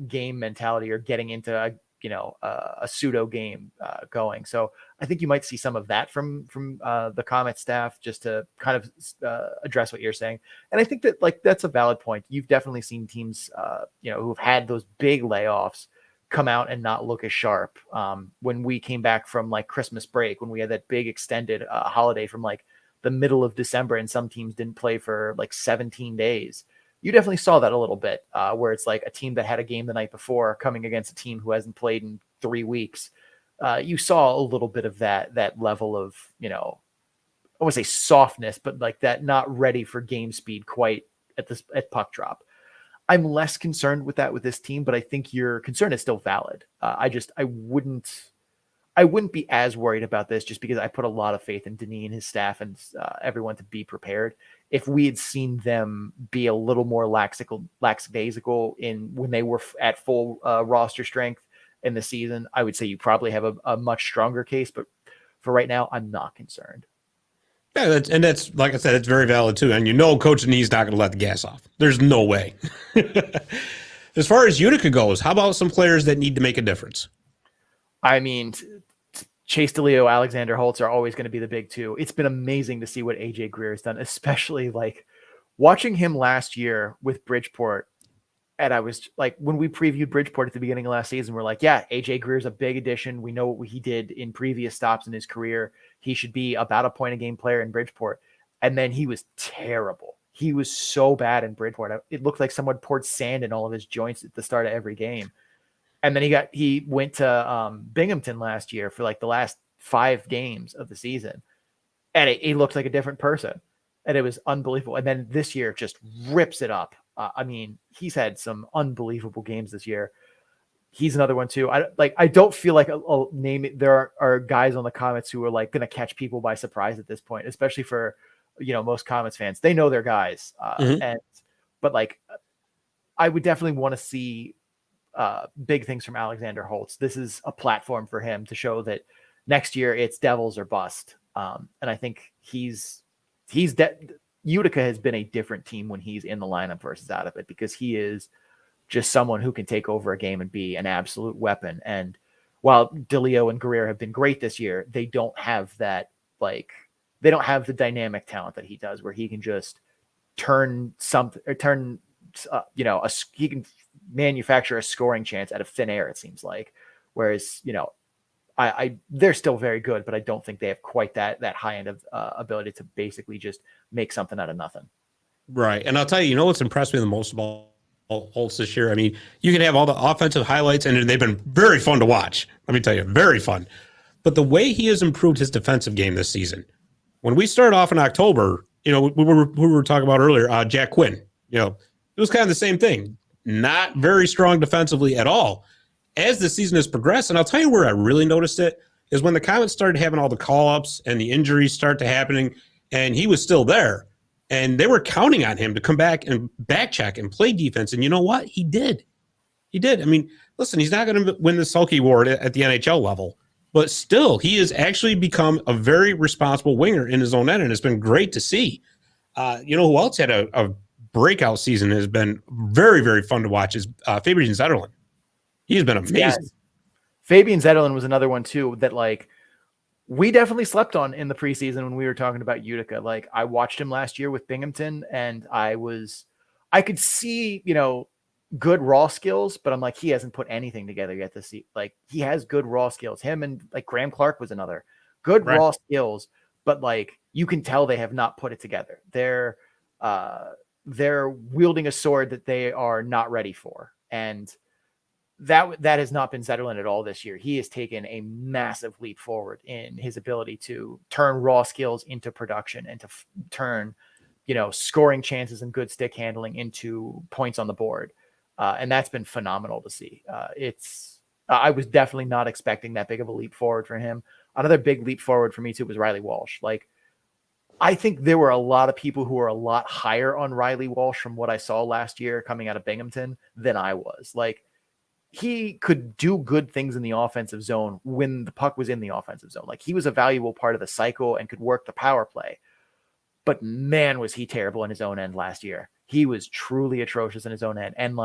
game mentality, or getting into a pseudo game going. So I think you might see some of that from the Comet staff, just to kind of address what you're saying. And I think that like that's a valid point. You've definitely seen teams who've had those big layoffs come out and not look as sharp. When we came back from like Christmas break, when we had that big extended holiday from like the middle of December, and some teams didn't play for like 17 days. You definitely saw that a little bit, where it's like a team that had a game the night before coming against a team who hasn't played in 3 weeks. You saw a little bit of that level of, I wouldn't say softness, but like that not ready for game speed quite at puck drop. I'm less concerned with that with this team, but I think your concern is still valid. I wouldn't be as worried about this, just because I put a lot of faith in Denis and his staff and everyone to be prepared. If we had seen them be a little more lackadaisical when they were at full roster strength in the season, I would say you probably have a much stronger case. But for right now, I'm not concerned. Yeah, that's like I said, it's very valid too. And Coach Denis not going to let the gas off. There's no way. As far as Utica goes, how about some players that need to make a difference? I mean, Chase DeLeo, Alexander Holtz are always going to be the big two. It's been amazing to see what AJ Greer has done, especially like watching him last year with Bridgeport. And I was like, when we previewed Bridgeport at the beginning of last season, we're like, yeah, AJ Greer's a big addition. We know what he did in previous stops in his career. He should be about a point a game player in Bridgeport. And then he was terrible. He was so bad in Bridgeport. It looked like someone poured sand in all of his joints at the start of every game. And then he went to Binghamton last year for like the last 5 games of the season. And he looked like a different person. And it was unbelievable. And then this year just rips it up. I mean, he's had some unbelievable games this year. He's another one too. I don't feel like I'll name it. There are guys on the Comets who are like going to catch people by surprise at this point, especially for, most Comets fans. They know their guys. But like, I would definitely want to see big things from Alexander Holtz. This is a platform for him to show that next year it's Devils or bust. And I think Utica has been a different team when he's in the lineup versus out of it, because he is just someone who can take over a game and be an absolute weapon. And while DeLeo and Guerrero have been great this year, they don't have that, they don't have the dynamic talent that he does, where he can just he can manufacture a scoring chance out of thin air, it seems like. Whereas, they're still very good, but I don't think they have quite that high end of ability to basically just make something out of nothing. Right. And I'll tell you, what's impressed me the most about Holtz this year? I mean, you can have all the offensive highlights, and they've been very fun to watch. Let me tell you, very fun. But the way he has improved his defensive game this season, when we started off in October, we were talking about earlier, Jack Quinn, it was kind of the same thing. Not very strong defensively at all. As the season has progressed, and I'll tell you where I really noticed it, is when the Comets started having all the call-ups and the injuries start to happening, and he was still there. And they were counting on him to come back and back check and play defense. And you know what? He did. He did. I mean, listen, he's not going to win the Sulky Award at the NHL level, but still, he has actually become a very responsible winger in his own end, and it's been great to see. Who else had a breakout season has been very, very fun to watch is Fabian Zetterlund. He's been amazing. Yeah. Fabian Zetterlund was another one too that we definitely slept on in the preseason when we were talking about Utica. Like, I watched him last year with Binghamton, and I could see, good raw skills, but I'm like, he hasn't put anything together yet this season. Like, he has good raw skills. Him and Graham Clark was another good raw skills, but you can tell they have not put it together. They're wielding a sword that they are not ready for. And that has not been Zetterlund at all this year. He has taken a massive leap forward in his ability to turn raw skills into production and to turn, scoring chances and good stick handling into points on the board. And that's been phenomenal to see. I was definitely not expecting that big of a leap forward for him. Another big leap forward for me too was Riley Walsh. I think there were a lot of people who were a lot higher on Riley Walsh from what I saw last year coming out of Binghamton than I was. He could do good things in the offensive zone when the puck was in the offensive zone. He was a valuable part of the cycle and could work the power play. But man, was he terrible in his own end last year. He was truly atrocious in his own end. And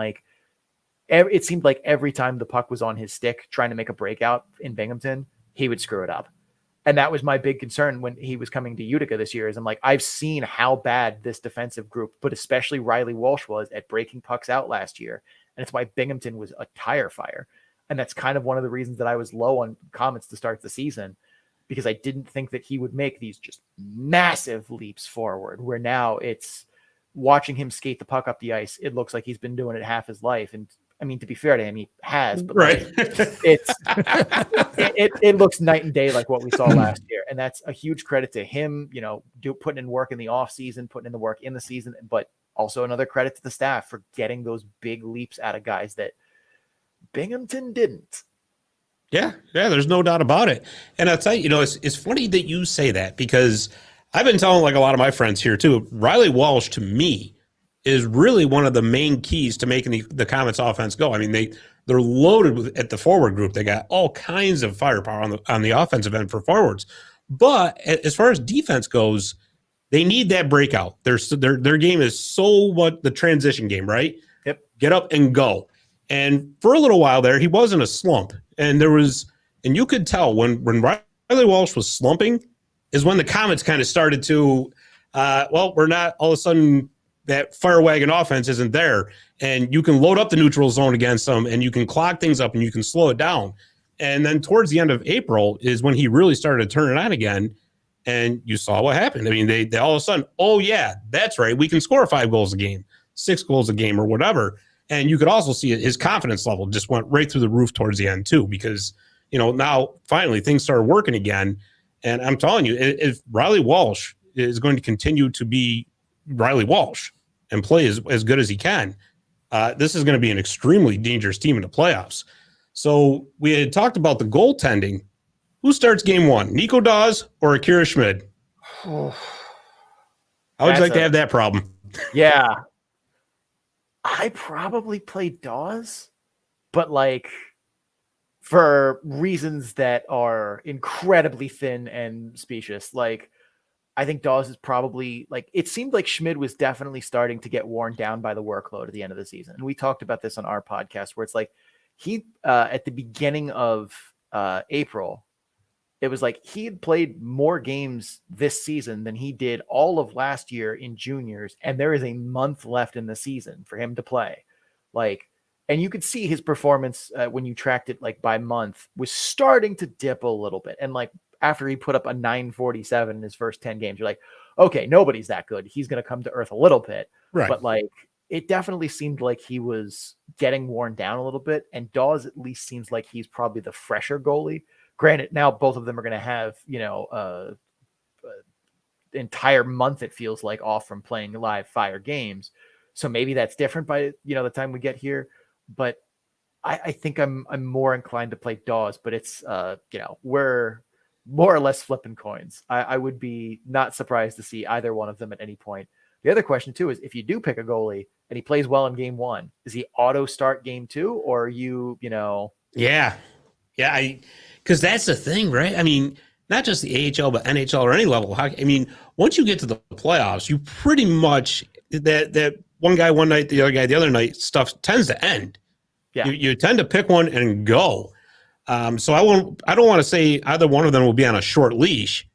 it seemed like every time the puck was on his stick trying to make a breakout in Binghamton, he would screw it up. And that was my big concern when he was coming to Utica this year, is I'm like, I've seen how bad this defensive group, but especially Riley Walsh, was at breaking pucks out last year. And it's why Binghamton was a tire fire. And that's kind of one of the reasons that I was low on Comets to start the season, because I didn't think that he would make these just massive leaps forward, where now it's watching him skate the puck up the ice. It looks like he's been doing it half his life. And I mean, to be fair to him, he has, but it looks night and day like what we saw last year. And that's a huge credit to him, putting in work in the off season, putting in the work in the season, but also another credit to the staff for getting those big leaps out of guys that Binghamton didn't. Yeah, there's no doubt about it. And I'll tell you, it's funny that you say that, because I've been telling a lot of my friends here too, Riley Walsh to me is really one of the main keys to making the Comets offense go. I mean, they're loaded at the forward group. They got all kinds of firepower on the offensive end for forwards. But as far as defense goes, they need that breakout. Their game is so what the transition game, right? Yep. Get up and go. And for a little while there, he was in a slump. And you could tell when Riley Walsh was slumping is when the Comets kind of started to, we're not all of a sudden that fire wagon offense isn't there. And you can load up the neutral zone against them and you can clog things up and you can slow it down. And then towards the end of April is when he really started to turn it on again. And you saw what happened. I mean, they all of a sudden, oh, yeah, that's right. We can score 5 goals a game, 6 goals a game or whatever. And you could also see his confidence level just went right through the roof towards the end, too, because, now finally things started working again. And I'm telling you, if Riley Walsh is going to continue to be Riley Walsh and play as good as he can, this is going to be an extremely dangerous team in the playoffs. So we had talked about the goaltending. Who starts game 1, Nico Dawes or Akira Schmid? How would you like to have that problem? Yeah. I probably play Dawes, but for reasons that are incredibly thin and specious. I think Dawes is probably it seemed like Schmid was definitely starting to get worn down by the workload at the end of the season. And we talked about this on our podcast where it's he at the beginning of April, it was he had played more games this season than he did all of last year in juniors. And there is a month left in the season for him to play. And you could see his performance when you tracked it by month was starting to dip a little bit. And after he put up a 947 in his first 10 games, you're okay, nobody's that good. He's going to come to earth a little bit. Right. But it definitely seemed like he was getting worn down a little bit. And Dawes at least seems like he's probably the fresher goalie. Granted, now both of them are going to have, the entire month, it feels like, off from playing live fire games. So maybe that's different by, the time we get here. But I think I'm more inclined to play Dawes, but it's, we're more or less flipping coins. I would be not surprised to see either one of them at any point. The other question, too, is if you do pick a goalie and he plays well in game 1, is he auto start game 2 or are you, Yeah. Yeah. Because that's the thing, right? I mean, not just the AHL, but NHL or any level of hockey. I mean, once you get to the playoffs, you pretty much that one guy one night, the other guy the other night stuff tends to end. Yeah. You tend to pick one and go. So I don't want to say either one of them will be on a short leash,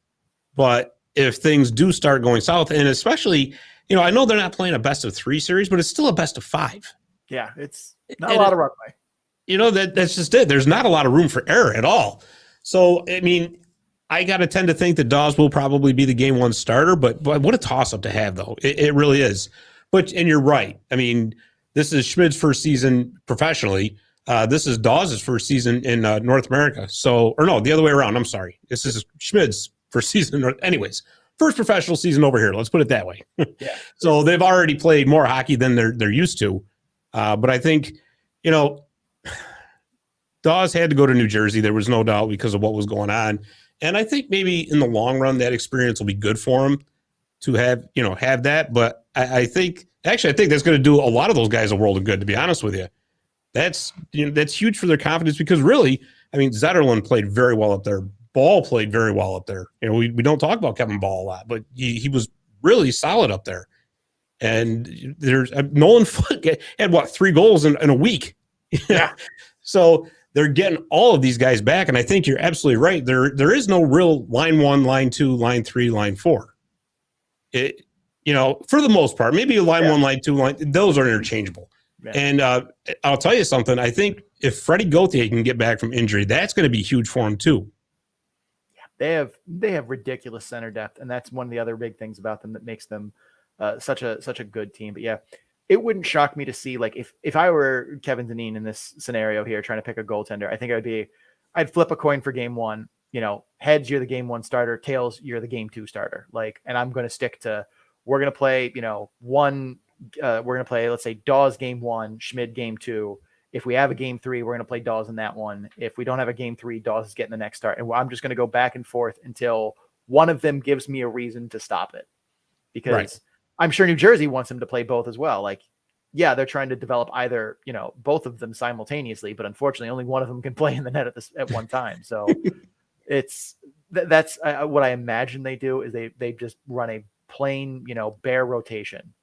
but if things do start going south, and especially, I know they're not playing a best of 3 series, but it's still a best of 5. Yeah, it's not a lot of runway. That's just it. There's not a lot of room for error at all. So, I mean, I got to tend to think that Dawes will probably be the game 1 starter, but what a toss-up to have, though. It really is. And you're right. I mean, this is Schmid's first season professionally. This is Dawes' first season in North America. So, or no, the other way around. I'm sorry. This is Schmid's first season. Anyways, first professional season over here. Let's put it that way. Yeah. So they've already played more hockey than they're used to. But I think, Dawes had to go to New Jersey. There was no doubt because of what was going on. And I think maybe in the long run, that experience will be good for him to have that. But I think that's going to do a lot of those guys a world of good, to be honest with you. That's huge for their confidence because really, I mean, Zetterlund played very well up there. Ball played very well up there. We don't talk about Kevin Ball a lot, but he was really solid up there. And there's Nolan Foote had 3 goals in a week. Yeah. So they're getting all of these guys back, and I think you're absolutely right. There is no real line 1, line 2, line 3, line 4. For the most part, maybe line 1, line 2, those are interchangeable. Yeah. And I'll tell you something. I think if Freddie Gauthier can get back from injury, that's going to be huge for him too. Yeah, they have ridiculous center depth, and that's one of the other big things about them that makes them such a good team. But yeah, it wouldn't shock me to see if I were Kevin Dineen in this scenario here trying to pick a goaltender, I think I'd flip a coin for game 1. Heads, you're the game 1 starter. Tails, you're the game 2 starter. And I'm going to stick to we're going to play we're going to play, let's say, Dawes game 1, Schmid game 2. If we have a game 3, we're going to play Dawes in that one. If we don't have a game 3, Dawes is getting the next start. And I'm just going to go back and forth until one of them gives me a reason to stop it. Because I'm sure New Jersey wants him to play both as well. They're trying to develop either, both of them simultaneously, but unfortunately only one of them can play in the net at one time. So that's what I imagine they do is they just run a plain, bare rotation.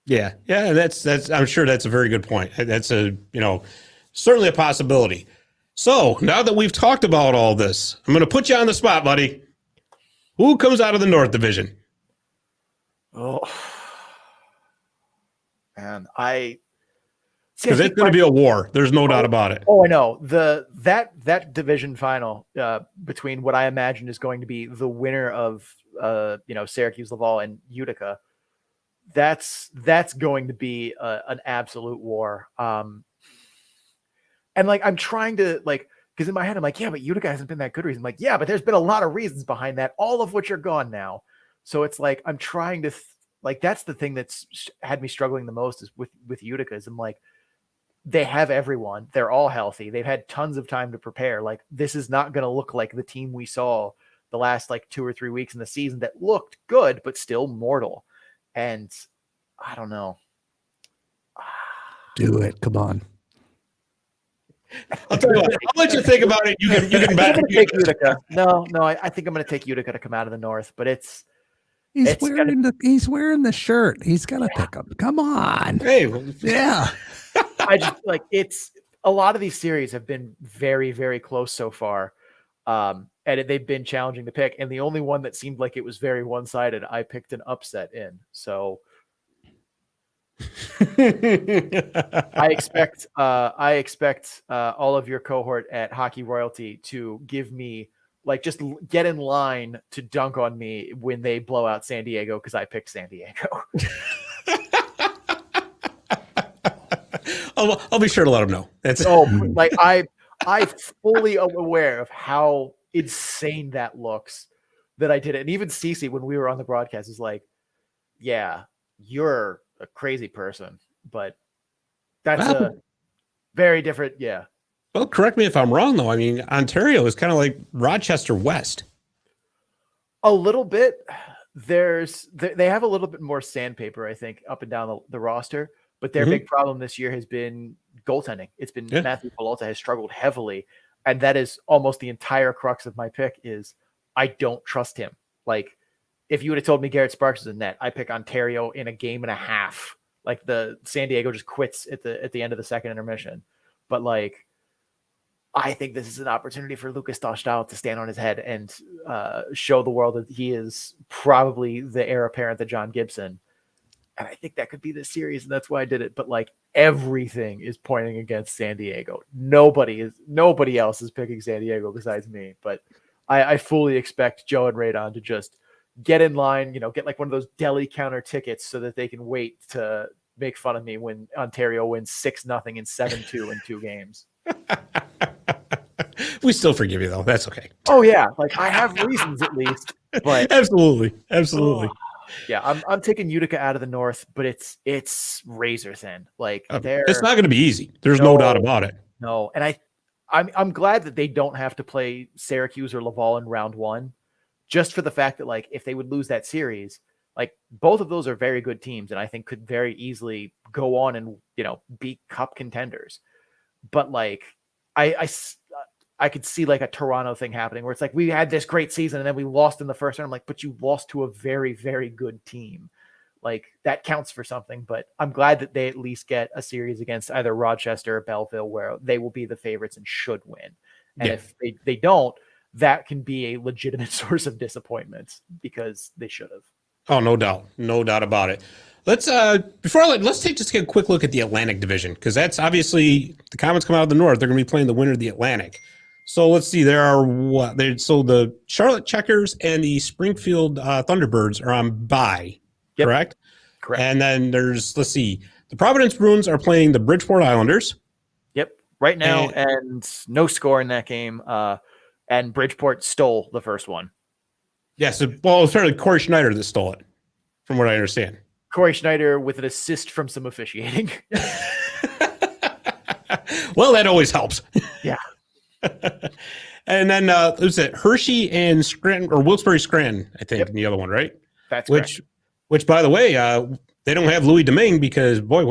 Yeah. That's I'm sure that's a very good point. That's certainly a possibility. So now that we've talked about all this, I'm going to put you on the spot, buddy. Who comes out of the North Division? Oh, man, Because it's going to be a war. There's no doubt about it. Oh, I know. That division final between what I imagine is going to be the winner of Syracuse, Laval, and Utica. That's going to be an absolute war. And like I'm trying to because in my head I'm like, yeah, but Utica hasn't been that good reason. I'm like, yeah, but there's been a lot of reasons behind that, all of which are gone now. So it's like I'm trying to that's the thing that's had me struggling the most is with Utica. Is I'm like, they have everyone. They're all healthy. They've had tons of time to prepare. Like this is not going to look like the team we saw the last 2 or 3 weeks in the season that looked good, but still mortal. And I don't know. Do it. Come on. I'll tell you what. I'll let you think about it. You can back take Utica. No, I think I'm going to take Utica to come out of the North, but he's wearing the shirt. He's got to pick up. Come on. Hey, yeah. I just it's a lot of these series have been very, very close so far. And they've been challenging to pick. And the only one that seemed like it was very one-sided, I picked an upset in. So I expect all of your cohort at Hockey Royalty to give me just get in line to dunk on me when they blow out San Diego because I picked San Diego. I'll be sure to let them know. That's I fully am aware of how insane that looks that I did it. And even Cece, when we were on the broadcast, is like, yeah, you're a crazy person, but that's a very different. Yeah. Well, correct me if I'm wrong, though. I mean, Ontario is kind of like Rochester West. A little bit. They have a little bit more sandpaper, I think, up and down the roster. But their big problem this year has been goaltending. It's been Matthew Palota has struggled heavily. And that is almost the entire crux of my pick is I don't trust him. Like, if you would have told me Garrett Sparks is in net, I pick Ontario in a game and a half. Like, the San Diego just quits at the end of the second intermission. But, I think this is an opportunity for Lucas Dostal to stand on his head and show the world that he is probably the heir apparent to John Gibson. And I think that could be the series, and that's why I did it. But everything is pointing against San Diego. Nobody else is picking San Diego besides me. But I fully expect Joe and Radon to just get in line, get one of those deli counter tickets so that they can wait to make fun of me when Ontario wins 6-0 and 7-2 in 2 games. We still forgive you though. That's okay. Oh yeah, I have reasons at least. But absolutely. Yeah, I'm taking Utica out of the North, but it's razor thin. It's not going to be easy. There's no doubt about it. No, and I'm glad that they don't have to play Syracuse or Laval in round 1, just for the fact that if they would lose that series, both of those are very good teams, and I think could very easily go on and beat Cup contenders. But I could see a Toronto thing happening where it's we had this great season and then we lost in the first round. I'm like, but you lost to a very, very good team. That counts for something, but I'm glad that they at least get a series against either Rochester or Belleville where they will be the favorites and should win. And if they don't, that can be a legitimate source of disappointment because they should have. Oh, no doubt about it. Let's take a quick look at the Atlantic Division because that's obviously the Comets come out of the North. They're going to be playing the winner of the Atlantic. So let's see. There are the Charlotte Checkers and the Springfield Thunderbirds are on bye, correct? Correct. And then let's see. The Providence Bruins are playing the Bridgeport Islanders. Yep. Right now, and no score in that game. And Bridgeport stole the first one. Yes. It was apparently Corey Schneider that stole it, from what I understand. Corey Schneider with an assist from some officiating. Well, that always helps. Yeah. And then was it Hershey and Scranton or Wilkes-Barre Scranton, I think, in the other one, right? That's correct. Which by the way, they don't have Louis Domingue because boy,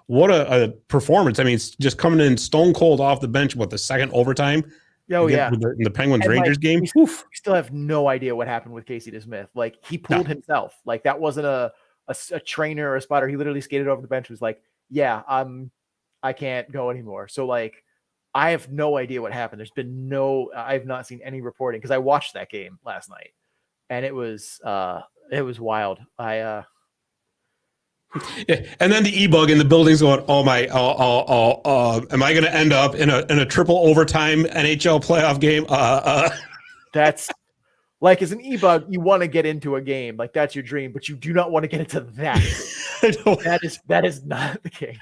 what a performance. I mean, it's just coming in stone cold off the bench the second overtime. Oh yeah. In the Penguins Rangers game. We still have no idea what happened with Casey DeSmith. He pulled himself. That wasn't a trainer or a spotter. He literally skated over the bench and was like, yeah, I can't go anymore. So I have no idea what happened. I've not seen any reporting because I watched that game last night, and it was wild. And then the e-bug in the building's going, am I going to end up in a triple overtime NHL playoff game? That's like, as an e-bug, you want to get into a game, like that's your dream, but you do not want to get into that. That is not the case.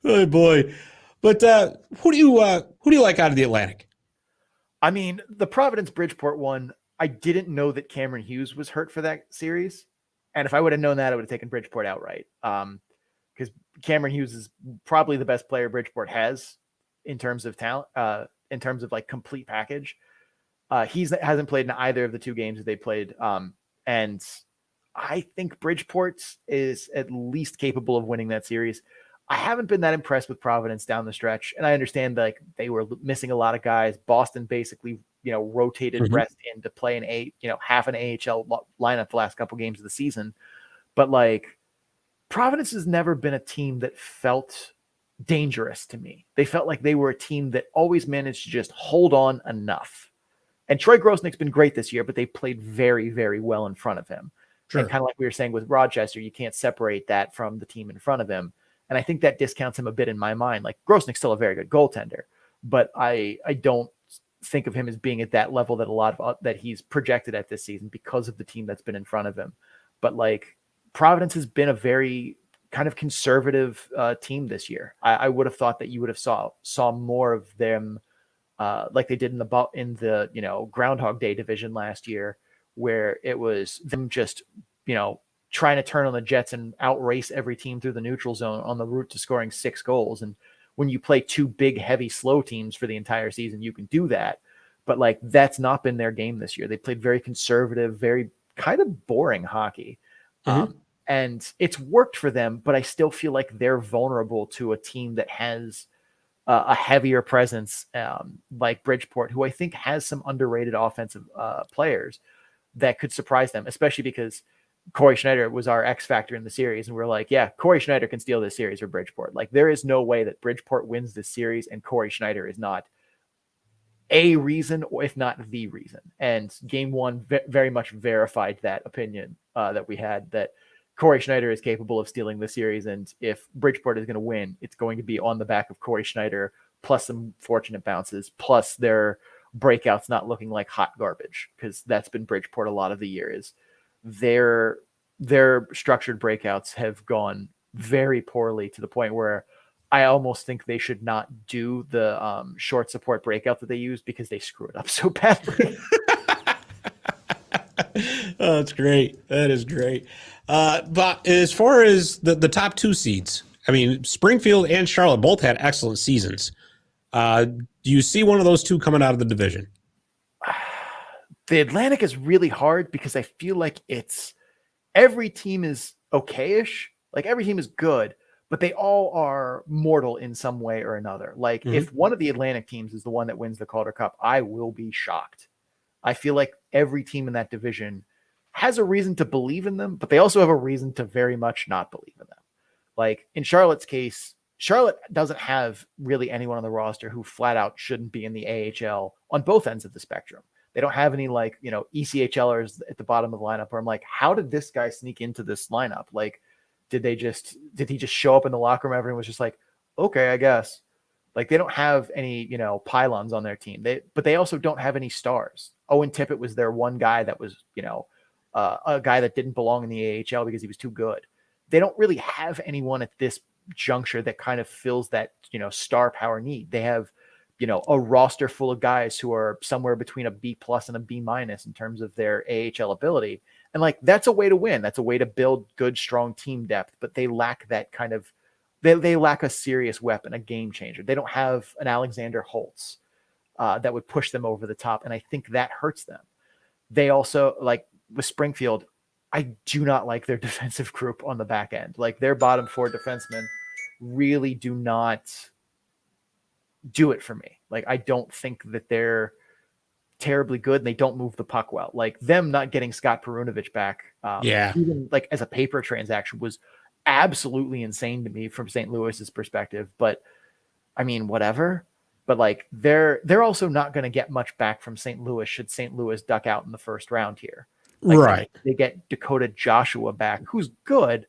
Oh boy. But who do you like out of the Atlantic? I mean, the Providence Bridgeport one, I didn't know that Cameron Hughes was hurt for that series. And if I would have known that, I would have taken Bridgeport outright. Because Cameron Hughes is probably the best player Bridgeport has in terms of talent, in terms of like complete package. He hasn't played in either of the two games that they played. And I think Bridgeport is at least capable of winning that series. I haven't been that impressed with Providence down the stretch. And I understand like they were missing a lot of guys. Boston basically, rotated rest in to play half an AHL lineup the last couple games of the season. But like Providence has never been a team that felt dangerous to me. They felt like they were a team that always managed to just hold on enough. And Troy Grosnick's been great this year, but they played very, very well in front of him. Sure. And kind of like we were saying with Rochester, you can't separate that from the team in front of him. And I think that discounts him a bit in my mind. Like Grosnick's still a very good goaltender, but I don't think of him as being at that level that that he's projected at this season because of the team that's been in front of him. But like Providence has been a very kind of conservative team this year. I would have thought that you would have saw more of them like they did in the Groundhog Day division last year, where it was them just, trying to turn on the Jets and outrace every team through the neutral zone on the route to scoring 6 goals. And when you play two big, heavy, slow teams for the entire season, you can do that. But like, that's not been their game this year. They played very conservative, very kind of boring hockey. And it's worked for them, but I still feel like they're vulnerable to a team that has a heavier presence like Bridgeport, who I think has some underrated offensive players that could surprise them, especially because Corey Schneider was our X factor in the series. And we're like, yeah, Corey Schneider can steal this series for Bridgeport. Like there is no way that Bridgeport wins this series and Corey Schneider is not a reason, or if not the reason. And game one very much verified that opinion that we had, that Corey Schneider is capable of stealing the series. And if Bridgeport is going to win, it's going to be on the back of Corey Schneider, plus some fortunate bounces, plus their breakouts not looking like hot garbage. Because that's been Bridgeport a lot of the year, is their structured breakouts have gone very poorly, to the point where I almost think they should not do the short support breakout that they use, because they screw it up so badly. Oh, that's great. That is great. But as far as the top 2 seeds, I mean, Springfield and Charlotte both had excellent seasons. Do you see one of those two coming out of the division? The Atlantic is really hard, because I feel like every team is okay-ish. Like every team is good, but they all are mortal in some way or another. Like if one of the Atlantic teams is the one that wins the Calder Cup, I will be shocked. I feel like every team in that division has a reason to believe in them, but they also have a reason to very much not believe in them. Like in Charlotte's case, Charlotte doesn't have really anyone on the roster who flat out shouldn't be in the AHL on both ends of the spectrum. They don't have any ECHLers at the bottom of the lineup where I'm like, how did this guy sneak into this lineup? Like, did he just show up in the locker room? Everyone was just like, okay, I guess. Like they don't have any, pylons on their team. But they also don't have any stars. Owen Tippett was their one guy that was, a guy that didn't belong in the AHL because he was too good. They don't really have anyone at this juncture that kind of fills that, star power need. They have, a roster full of guys who are somewhere between a B+ and a B- in terms of their AHL ability. And like, that's a way to win. That's a way to build good, strong team depth, but they lack that kind of, they lack a serious weapon, a game changer. They don't have an Alexander Holtz that would push them over the top. And I think that hurts them. They also, like with Springfield, I do not like their defensive group on the back end. Like their bottom 4 defensemen really do not do it for me. Like, I don't think that they're terribly good, and they don't move the puck well. Like them not getting Scott Perunovich back, even like as a paper transaction, was absolutely insane to me from St. Louis's perspective. But I mean, whatever. But like they're also not going to get much back from St. Louis should St. Louis duck out in the first round here. Like, right. They get Dakota Joshua back, who's good,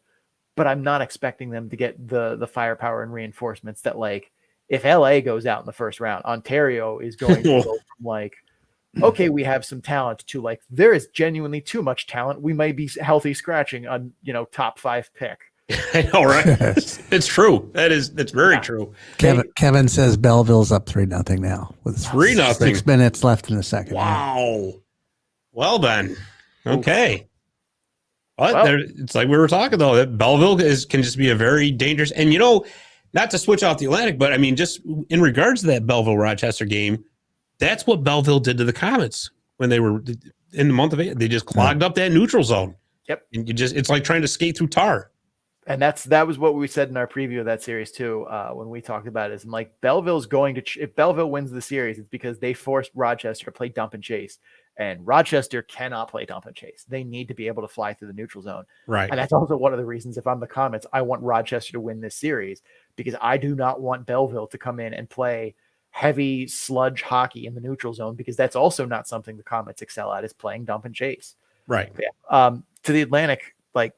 but I'm not expecting them to get the firepower and reinforcements that, like, if LA goes out in the first round, Ontario is going to go from like, okay, we have some talent to like, there is genuinely too much talent. We might be healthy scratching on, top 5 pick. I know, right? It's true. That's very true. Kevin says Belleville's up 3-0 now with 3-0. 6 minutes left in the second. Wow. Well then, okay. But it's like we were talking though, that Belleville can just be a very dangerous, and not to switch off the Atlantic, but I mean, just in regards to that Belleville Rochester game, that's what Belleville did to the Comets when they were in the month of April. They just clogged up that neutral zone. Yep. And it's like trying to skate through tar. And that was what we said in our preview of that series too, when we talked about it. Is I'm like, Belleville's going to if Belleville wins the series, it's because they forced Rochester to play dump and chase, and Rochester cannot play dump and chase. They need to be able to fly through the neutral zone, right? And that's also one of the reasons, if I'm the Comets, I want Rochester to win this series, because I do not want Belleville to come in and play heavy sludge hockey in the neutral zone, because that's also not something the Comets excel at, is playing dump and chase. Right. Yeah. To the Atlantic, like,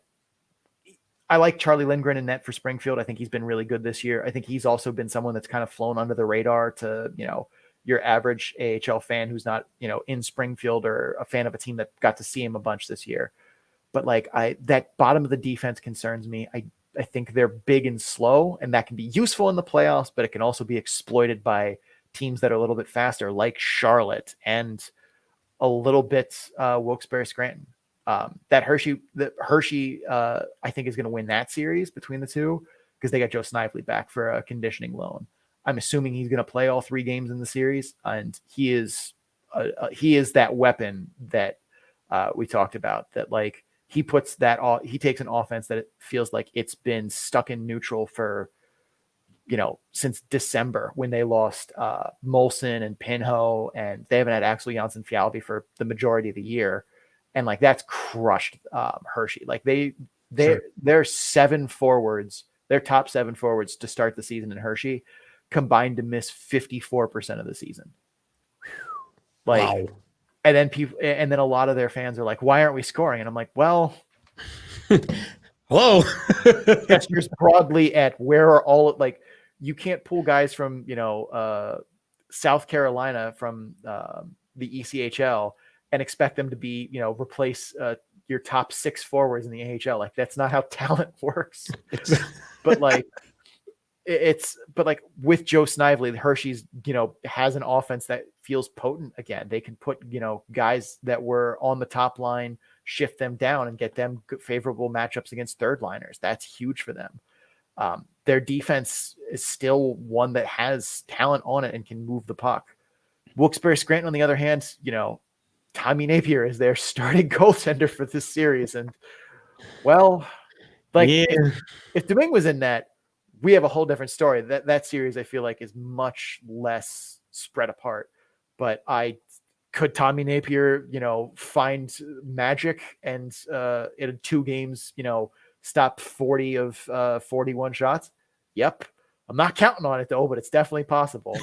I like Charlie Lindgren in net for Springfield. I think he's been really good this year. I think he's also been someone that's kind of flown under the radar to, your average AHL fan who's not, in Springfield or a fan of a team that got to see him a bunch this year. But like that bottom of the defense concerns me. I think they're big and slow, and that can be useful in the playoffs, but it can also be exploited by teams that are a little bit faster, like Charlotte and a little bit Wilkes-Barre Scranton. That Hershey, I think is going to win that series between the two, because they got Joe Snively back for a conditioning loan. I'm assuming he's going to play all 3 games in the series, and he is that weapon that we talked about. That like he takes an offense that it feels like it's been stuck in neutral for since December, when they lost Molson and Pinho, and they haven't had Axel Janssen-Fjallby for the majority of the year. And like that's crushed Hershey. Like their 7 forwards, their top 7 forwards to start the season in Hershey combined to miss 54% of the season. Like, wow. And then a lot of their fans are like, "Why aren't we scoring?" And I'm like, "Well, hello." Gestures broadly at where are all, like, you can't pull guys from South Carolina from the ECHL and expect them to be, replace your top 6 forwards in the AHL. Like, that's not how talent works. But like, but like with Joe Snively, Hershey's, has an offense that feels potent again. They can put, guys that were on the top line, shift them down and get them favorable matchups against third liners. That's huge for them. Their defense is still one that has talent on it and can move the puck. Wilkes-Barre Scranton, on the other hand, Tommy Napier is their starting goaltender for this series. And well, like if Domingue was in net, we have a whole different story. That series, I feel like, is much less spread apart. But could Tommy Napier, find magic and in 2 games, stop 40 of 41 shots? Yep. I'm not counting on it though, but it's definitely possible.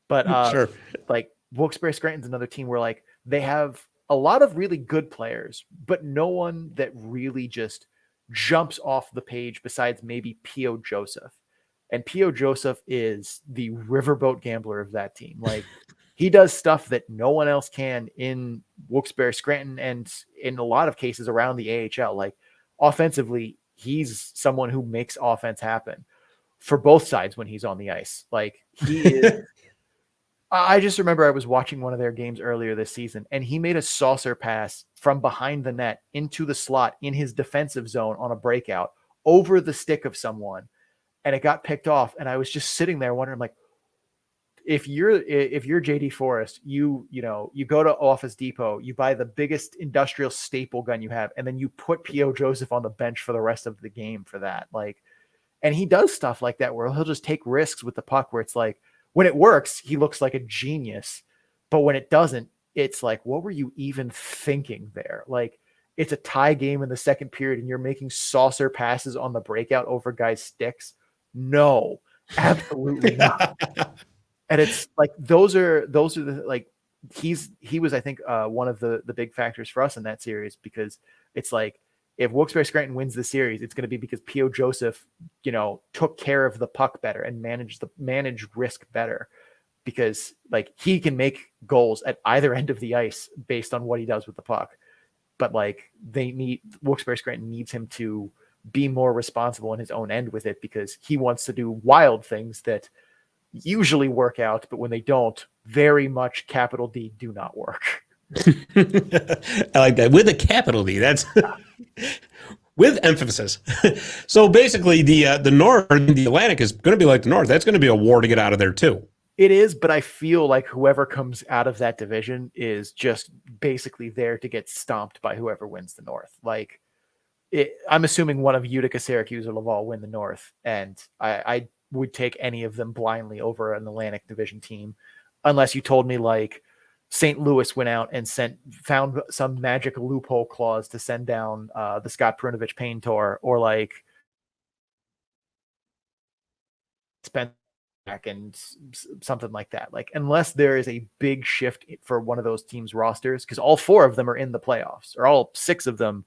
But sure. Like Wilkes-Barre Scranton's another team where like they have a lot of really good players, but no one that really just jumps off the page besides maybe P.O. Joseph. And P.O. Joseph is the riverboat gambler of that team. Like, he does stuff that no one else can in Wilkes-Barre Scranton, and in a lot of cases around the AHL. Like, offensively, he's someone who makes offense happen for both sides when he's on the ice. Like, he is. I just remember I was watching one of their games earlier this season, and he made a saucer pass from behind the net into the slot in his defensive zone on a breakout over the stick of someone, and it got picked off. And I was just sitting there wondering, like, if you're JD Forrest, you go to Office Depot, you buy the biggest industrial staple gun you have, and then you put P.O. Joseph on the bench for the rest of the game for that. Like, and he does stuff like that where he'll just take risks with the puck, where it's like, when it works, he looks like a genius, but when it doesn't, it's like, what were you even thinking there? Like, it's a tie game in the second period and you're making saucer passes on the breakout over guys' sticks. No, absolutely not. And it's like, those are the, like, he was, I think, one of the big factors for us in that series, because it's like, if Wilkes-Barre Scranton wins the series, it's going to be because P.O. Joseph, took care of the puck better and managed risk better, because like he can make goals at either end of the ice based on what he does with the puck. But like, Wilkes-Barre Scranton needs him to be more responsible in his own end with it, because he wants to do wild things that usually work out, but when they don't, very much capital D do not work. I like that, with a capital D. That's with emphasis. So basically, the North, the Atlantic, is going to be like the North. That's going to be a war to get out of there too. It is, but I feel like whoever comes out of that division is just basically there to get stomped by whoever wins the North. Like, I'm assuming one of Utica, Syracuse, or Laval win the North, and I would take any of them blindly over an Atlantic Division team, unless you told me like St. Louis went out and found some magic loophole clause to send down the Scott Perunovich Pain Tour, or like spend back and something like that. Like, unless there is a big shift for one of those teams' rosters, because all 4 of them are in the playoffs, or all 6 of them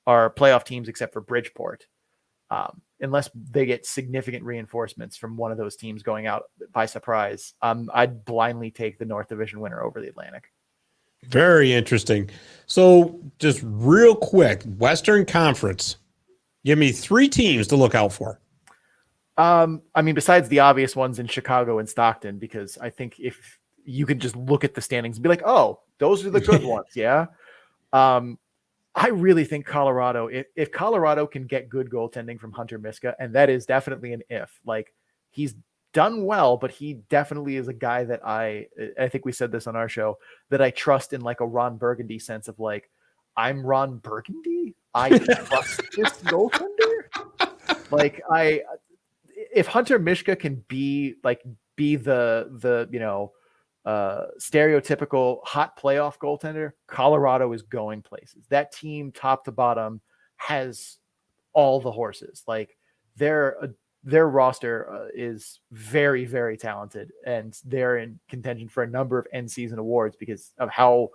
are playoff teams except for Bridgeport. Unless they get significant reinforcements from one of those teams going out by surprise, I'd blindly take the North Division winner over the Atlantic. Very interesting. So just real quick, Western Conference, give me 3 teams to look out for. I mean, besides the obvious ones in Chicago and Stockton, because I think if you could just look at the standings and be like, oh, those are the good ones. Yeah. I really think Colorado, if Colorado can get good goaltending from Hunter Miska, and that is definitely an if, like, he's done well, but he definitely is a guy that I think we said this on our show, that I trust in like a Ron Burgundy sense of like, I'm Ron Burgundy. I trust this goaltender. Like, if Hunter Miska can be the stereotypical hot playoff goaltender, Colorado is going places. That team, top to bottom, has all the horses. Like, their roster is very, very talented, and they're in contention for a number of end season awards because of how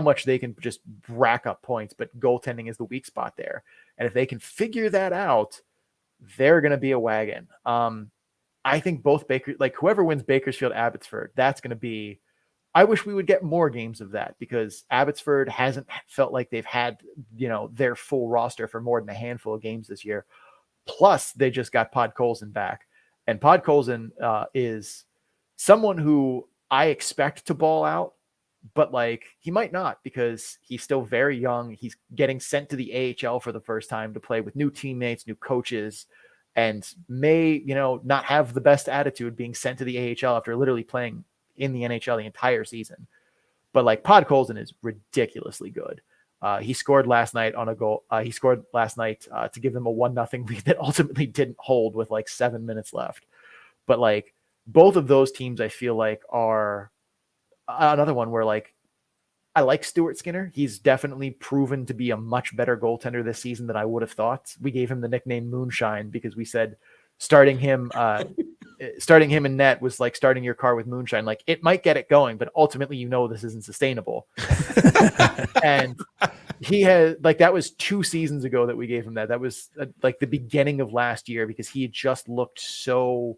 much they can just rack up points. But goaltending is the weak spot there, and if they can figure that out, they're going to be a wagon. I think both whoever wins Bakersfield, Abbotsford, that's going to be, I wish we would get more games of that, because Abbotsford hasn't felt like they've had, their full roster for more than a handful of games this year. Plus they just got Podkolzin back, and Podkolzin is someone who I expect to ball out, but like, he might not, because he's still very young. He's getting sent to the AHL for the first time to play with new teammates, new coaches, and may, not have the best attitude being sent to the AHL after literally playing in the NHL the entire season. But like, Podkolzin is ridiculously good. He scored last night on a goal. He scored last night to give them a 1-0 lead that ultimately didn't hold with like 7 minutes left. But like, both of those teams, I feel like, are another one where like, I like Stuart Skinner. He's definitely proven to be a much better goaltender this season than I would have thought. We gave him the nickname Moonshine because we said starting him in net was like starting your car with moonshine. Like, it might get it going, but ultimately, this isn't sustainable. And he had, like, that was 2 seasons ago that we gave him that. That was like the beginning of last year, because he had just looked so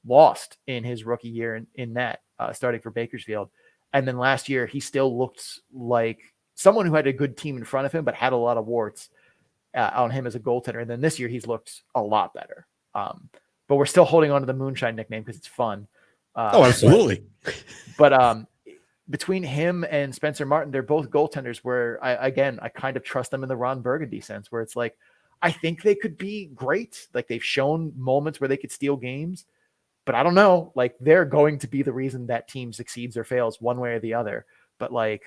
lost in his rookie year in net, starting for Bakersfield. And then last year, he still looked like someone who had a good team in front of him, but had a lot of warts on him as a goaltender. And then this year, he's looked a lot better. But we're still holding on to the Moonshine nickname because it's fun. Absolutely. But between him and Spencer Martin, they're both goaltenders where I kind of trust them in the Ron Burgundy sense, where it's like, I think they could be great. Like, they've shown moments where they could steal games. But I don't know, like, they're going to be the reason that team succeeds or fails one way or the other. But like,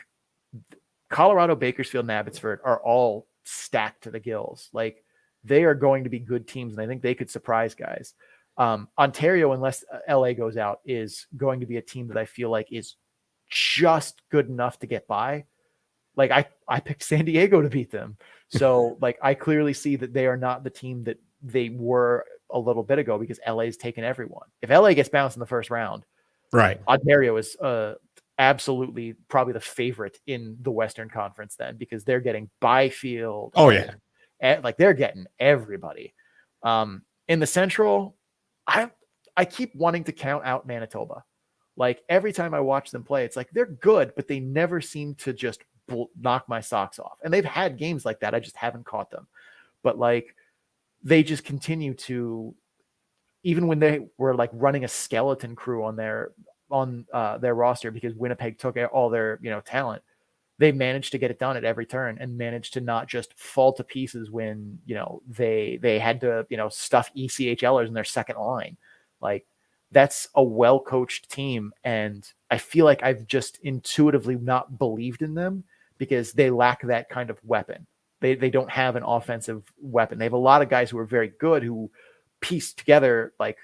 Colorado, Bakersfield, and Abbotsford are all stacked to the gills. Like, they are going to be good teams, and I think they could surprise guys. Ontario, unless LA goes out, is going to be a team that I feel like is just good enough to get by. Like I picked San Diego to beat them. So like I clearly see that they are not the team that they were a little bit ago because LA's taken everyone. If LA gets bounced in the first round, Right. Ontario is absolutely probably the favorite in the Western Conference then because they're getting Byfield. Oh yeah. And like they're getting everybody. In the Central, I keep wanting to count out Manitoba. Like every time I watch them play, it's like they're good, but they never seem to just knock my socks off. And they've had games like that. I just haven't caught them. But like they just continue to, even when they were like running a skeleton crew on their roster because Winnipeg took all their, talent, they managed to get it done at every turn and managed to not just fall to pieces when, they had to, stuff ECHLers in their second line. Like that's a well-coached team. And I feel like I've just intuitively not believed in them because they lack that kind of weapon. They don't have an offensive weapon. They have a lot of guys who are very good, who piece together, like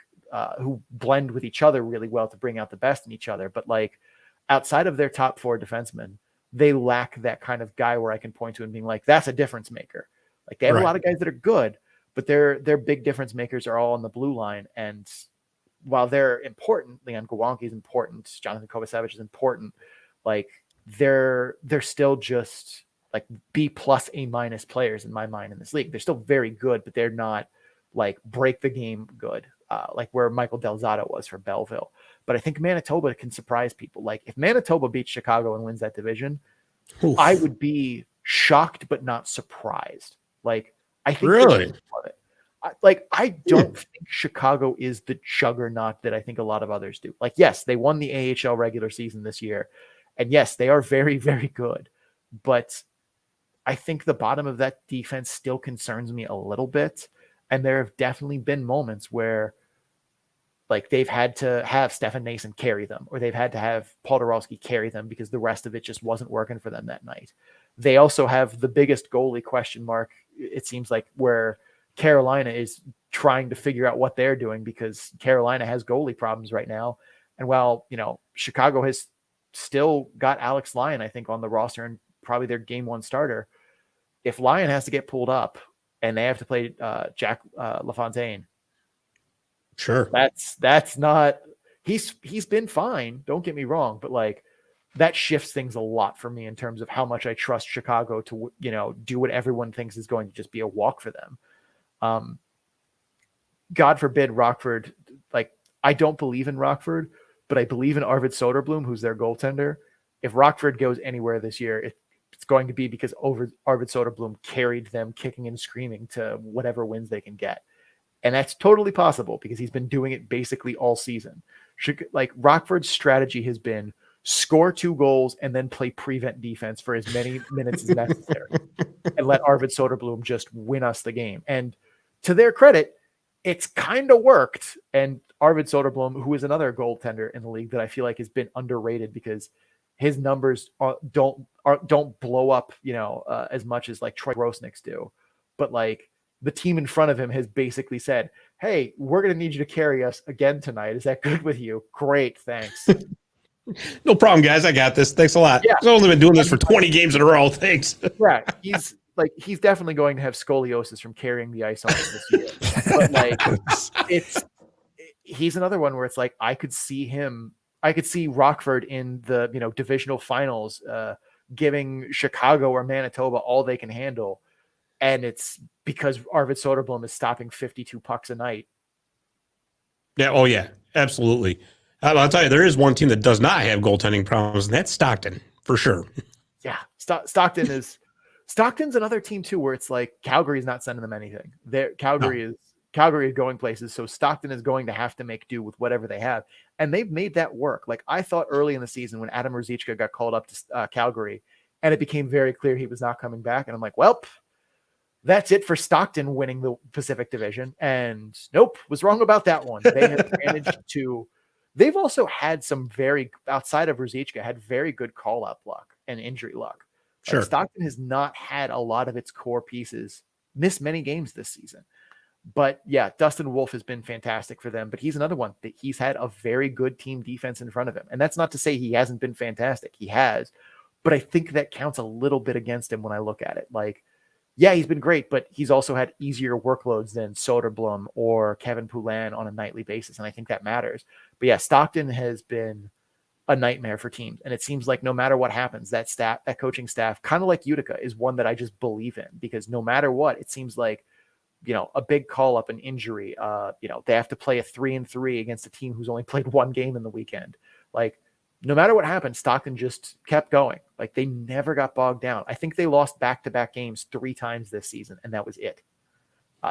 who blend with each other really well to bring out the best in each other. But like outside of their top four defensemen, they lack that kind of guy where I can point to and being like, that's a difference maker. Like they have a lot of guys that are good, but their big difference makers are all on the blue line. And while they're important, Leon Gawonki is important, Jonathan Kovacevic is important. Like they're still just like B+ A- players in my mind in this league. They're still very good, but they're not like break the game good, like where Michael Del Zotto was for Belleville. But I think Manitoba can surprise people. Like if Manitoba beats Chicago and wins that division, oof, I would be shocked but not surprised. Like I think really, I don't think Chicago is the juggernaut that I think a lot of others do. Like yes, they won the AHL regular season this year, and yes, they are very, very good. But I think the bottom of that defense still concerns me a little bit. And there have definitely been moments where like they've had to have Stefan Nason carry them, or they've had to have Paul Dorowski carry them because the rest of it just wasn't working for them that night. They also have the biggest goalie question mark, it seems like, where Carolina is trying to figure out what they're doing because Carolina has goalie problems right now. And while, Chicago has still got Alex Lyon, I think, on the roster and probably their game one starter, if Lyon has to get pulled up and they have to play Jack LaFontaine, sure, that's not. He's been fine. Don't get me wrong, but like that shifts things a lot for me in terms of how much I trust Chicago to do what everyone thinks is going to just be a walk for them. God forbid Rockford. Like I don't believe in Rockford, but I believe in Arvid Soderblom, who's their goaltender. If Rockford goes anywhere this year, it's going to be because Arvid Soderblom carried them kicking and screaming to whatever wins they can get. And that's totally possible because he's been doing it basically all season. Like Rockford's strategy has been score 2 goals and then play prevent defense for as many minutes as necessary and let Arvid Soderblom just win us the game. And to their credit, it's kind of worked. And Arvid Soderblom, who is another goaltender in the league that I feel like has been underrated because his numbers don't blow up, as much as like Troy Grosnick's do. But like the team in front of him has basically said, hey, we're going to need you to carry us again tonight. Is that good with you? Great. Thanks. No problem, guys. I got this. Thanks a lot. Yeah. I've only been doing this for 20 games in a row. Thanks. Yeah. He's definitely going to have scoliosis from carrying the ice on this year. But like he's another one where it's like, I could see Rockford in the, divisional finals, giving Chicago or Manitoba all they can handle. And it's because Arvid Soderblom is stopping 52 pucks a night. Yeah. Oh yeah, absolutely. I'll tell you, there is one team that does not have goaltending problems, and that's Stockton for sure. Yeah. Stockton's another team too, where it's like Calgary is not sending them anything. Calgary is going places. So Stockton is going to have to make do with whatever they have. And they've made that work. Like I thought early in the season when Adam Ruzicka got called up to Calgary and it became very clear he was not coming back. And I'm like, well, that's it for Stockton winning the Pacific Division. And nope, was wrong about that one. They have managed to, they've also had some outside of Ruzicka, had very good call-up luck and injury luck. Sure. Stockton has not had a lot of its core pieces miss many games this season. But yeah, Dustin Wolf has been fantastic for them, but he's another one that he's had a very good team defense in front of him. And that's not to say he hasn't been fantastic. He has, but I think that counts a little bit against him when I look at it. Like, yeah, he's been great, but he's also had easier workloads than Soderblom or Kevin Poulin on a nightly basis, and I think that matters. But yeah, Stockton has been a nightmare for teams, and it seems like no matter what happens, that coaching staff, kind of like Utica, is one that I just believe in, because no matter what, it seems like, a big call up, an injury, they have to play a 3-3 against a team who's only played one game in the weekend. Like, no matter what happened, Stockton just kept going. Like, they never got bogged down. I think they lost back-to-back games 3 times this season, and that was it.